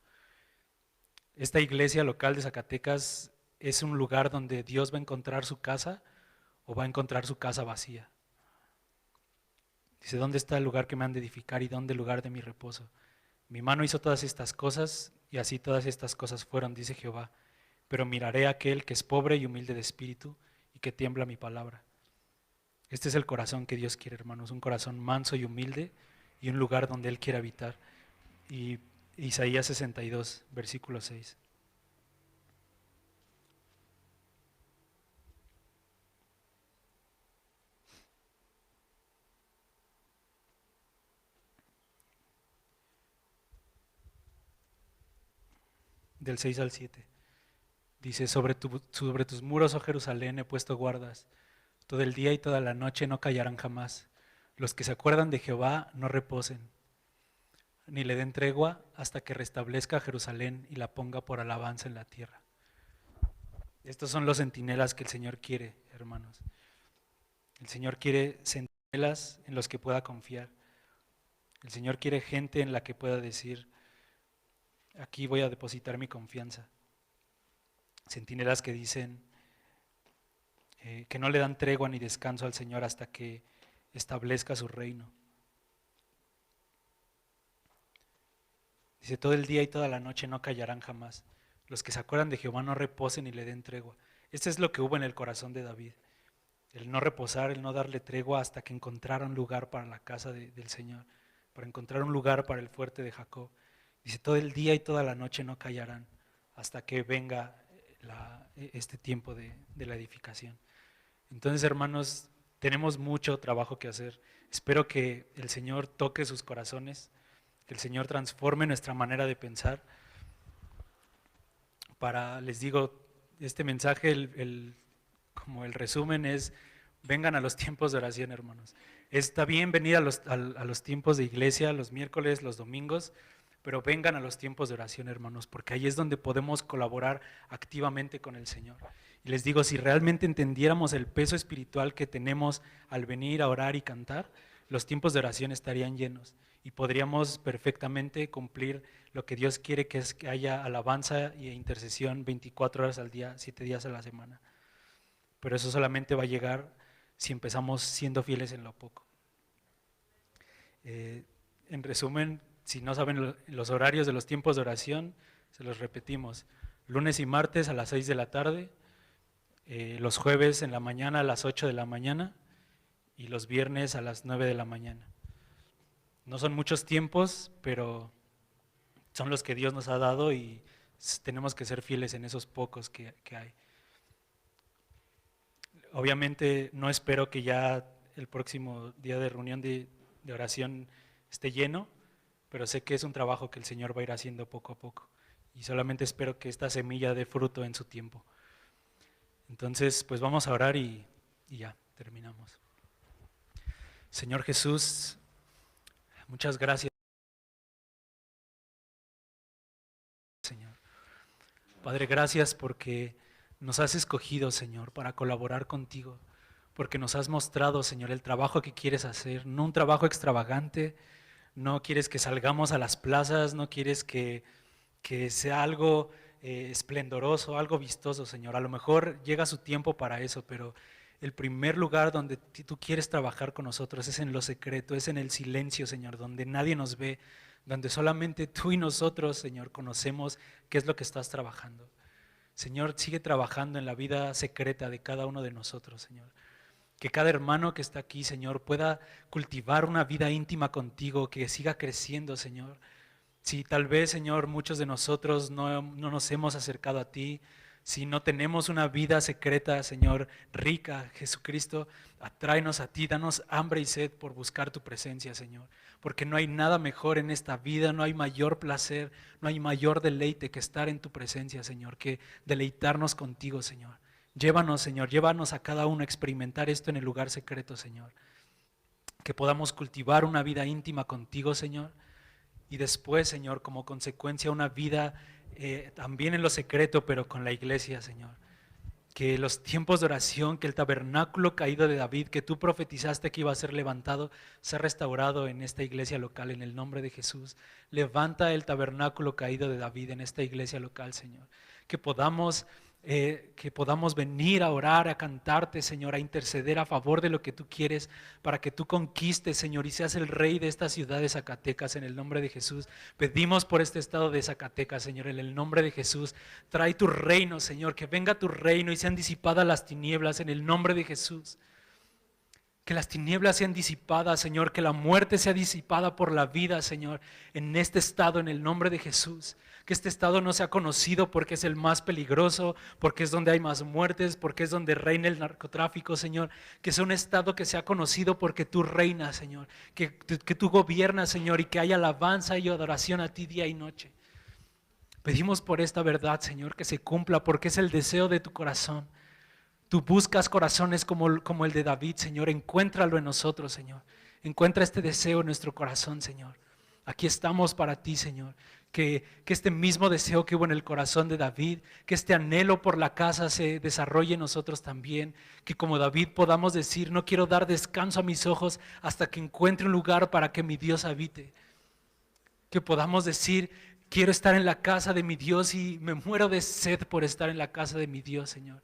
Esta iglesia local de Zacatecas es un lugar donde Dios va a encontrar su casa o va a encontrar su casa vacía. Dice, ¿dónde está el lugar que me han de edificar y dónde el lugar de mi reposo? Mi mano hizo todas estas cosas y así todas estas cosas fueron, dice Jehová. Pero miraré a aquel que es pobre y humilde de espíritu y que tiembla mi palabra. Este es el corazón que Dios quiere, hermanos, un corazón manso y humilde y un lugar donde Él quiere habitar. Y Isaías 62, versículo 6. Del 6 al 7. Dice, sobre tus muros, oh Jerusalén, he puesto guardas. Todo el día y toda la noche no callarán jamás. Los que se acuerdan de Jehová no reposen, ni le den tregua hasta que restablezca a Jerusalén y la ponga por alabanza en la tierra. Estos son los centinelas que el Señor quiere, hermanos. El Señor quiere centinelas en los que pueda confiar. El Señor quiere gente en la que pueda decir, aquí voy a depositar mi confianza. Centinelas que dicen que no le dan tregua ni descanso al Señor hasta que establezca su reino. Dice, todo el día y toda la noche no callarán jamás. Los que se acuerdan de Jehová no reposen ni le den tregua. Esto es lo que hubo en el corazón de David. El no reposar, el no darle tregua hasta que encontrara un lugar para la casa del Señor, para encontrar un lugar para el fuerte de Jacob. Dice, todo el día y toda la noche no callarán hasta que venga este tiempo de la edificación. Entonces, hermanos, tenemos mucho trabajo que hacer. Espero que el Señor toque sus corazones, que el Señor transforme nuestra manera de pensar. Les digo, este mensaje, como el resumen es, vengan a los tiempos de oración, hermanos. Está bien venir a los tiempos de iglesia, los miércoles, los domingos, pero vengan a los tiempos de oración, hermanos, porque ahí es donde podemos colaborar activamente con el Señor. Y les digo, si realmente entendiéramos el peso espiritual que tenemos al venir a orar y cantar, los tiempos de oración estarían llenos. y podríamos perfectamente cumplir lo que Dios quiere, que es que haya alabanza e intercesión 24 horas al día, 7 días a la semana. Pero eso solamente va a llegar si empezamos siendo fieles en lo poco. En resumen, si no saben los horarios de los tiempos de oración, se los repetimos. Lunes y martes a las 6 de la tarde, los jueves en la mañana a las 8 de la mañana y los viernes a las 9 de la mañana. No son muchos tiempos, pero son los que Dios nos ha dado y tenemos que ser fieles en esos pocos que hay. Obviamente no espero que ya el próximo día de reunión de oración esté lleno, pero sé que es un trabajo que el Señor va a ir haciendo poco a poco y solamente espero que esta semilla dé fruto en su tiempo. Entonces, pues vamos a orar y ya, terminamos. Señor Jesús, muchas gracias, Señor. Padre, gracias porque nos has escogido, Señor, para colaborar contigo, porque nos has mostrado, Señor, el trabajo que quieres hacer, no un trabajo extravagante, no quieres que salgamos a las plazas, no quieres que sea algo esplendoroso, algo vistoso, Señor. A lo mejor llega su tiempo para eso, pero el primer lugar donde tú quieres trabajar con nosotros es en lo secreto, es en el silencio, Señor, donde nadie nos ve, donde solamente tú y nosotros, Señor, conocemos qué es lo que estás trabajando. Señor, sigue trabajando en la vida secreta de cada uno de nosotros, Señor. Que cada hermano que está aquí, Señor, pueda cultivar una vida íntima contigo, que siga creciendo, Señor. Si tal vez, Señor, muchos de nosotros no nos hemos acercado a ti, si no tenemos una vida secreta, Señor, rica, Jesucristo, atráenos a ti, danos hambre y sed por buscar tu presencia, Señor. Porque no hay nada mejor en esta vida, no hay mayor placer, no hay mayor deleite que estar en tu presencia, Señor, que deleitarnos contigo, Señor. Llévanos, Señor, llévanos a cada uno a experimentar esto en el lugar secreto, Señor. Que podamos cultivar una vida íntima contigo, Señor. Y después, Señor, como consecuencia, una vida también en lo secreto, pero con la iglesia, Señor. Que los tiempos de oración, que el tabernáculo caído de David, que tú profetizaste que iba a ser levantado, sea restaurado en esta iglesia local, en el nombre de Jesús. Levanta el tabernáculo caído de David en esta iglesia local, Señor. Que podamos venir a orar, a cantarte, Señor, a interceder a favor de lo que tú quieres, para que tú conquistes, Señor, y seas el rey de esta ciudad de Zacatecas, en el nombre de Jesús. Pedimos por este estado de Zacatecas, Señor, en el nombre de Jesús. Trae tu reino, Señor, que venga tu reino y sean disipadas las tinieblas, en el nombre de Jesús. Que las tinieblas sean disipadas, Señor, que la muerte sea disipada por la vida, Señor, en este estado, en el nombre de Jesús. Que este estado no sea conocido porque es el más peligroso, porque es donde hay más muertes, porque es donde reina el narcotráfico, Señor. Que sea un estado que sea conocido porque tú reinas, Señor. Que tú gobiernas, Señor, y que haya alabanza y adoración a ti día y noche. Pedimos por esta verdad, Señor, que se cumpla porque es el deseo de tu corazón. Tú buscas corazones como el de David, Señor. Encuéntralo en nosotros, Señor. Encuentra este deseo en nuestro corazón, Señor. Aquí estamos para ti, Señor. Que este mismo deseo que hubo en el corazón de David, que este anhelo por la casa se desarrolle en nosotros también. Que como David podamos decir, no quiero dar descanso a mis ojos hasta que encuentre un lugar para que mi Dios habite. Que podamos decir, quiero estar en la casa de mi Dios y me muero de sed por estar en la casa de mi Dios, Señor.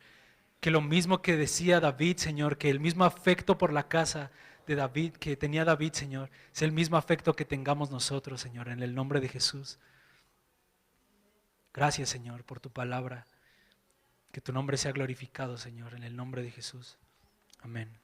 Que lo mismo que decía David, Señor, que el mismo afecto por la casa de David, que tenía David, Señor, es el mismo afecto que tengamos nosotros, Señor, en el nombre de Jesús. Gracias, Señor, por tu palabra. Que tu nombre sea glorificado, Señor, en el nombre de Jesús. Amén.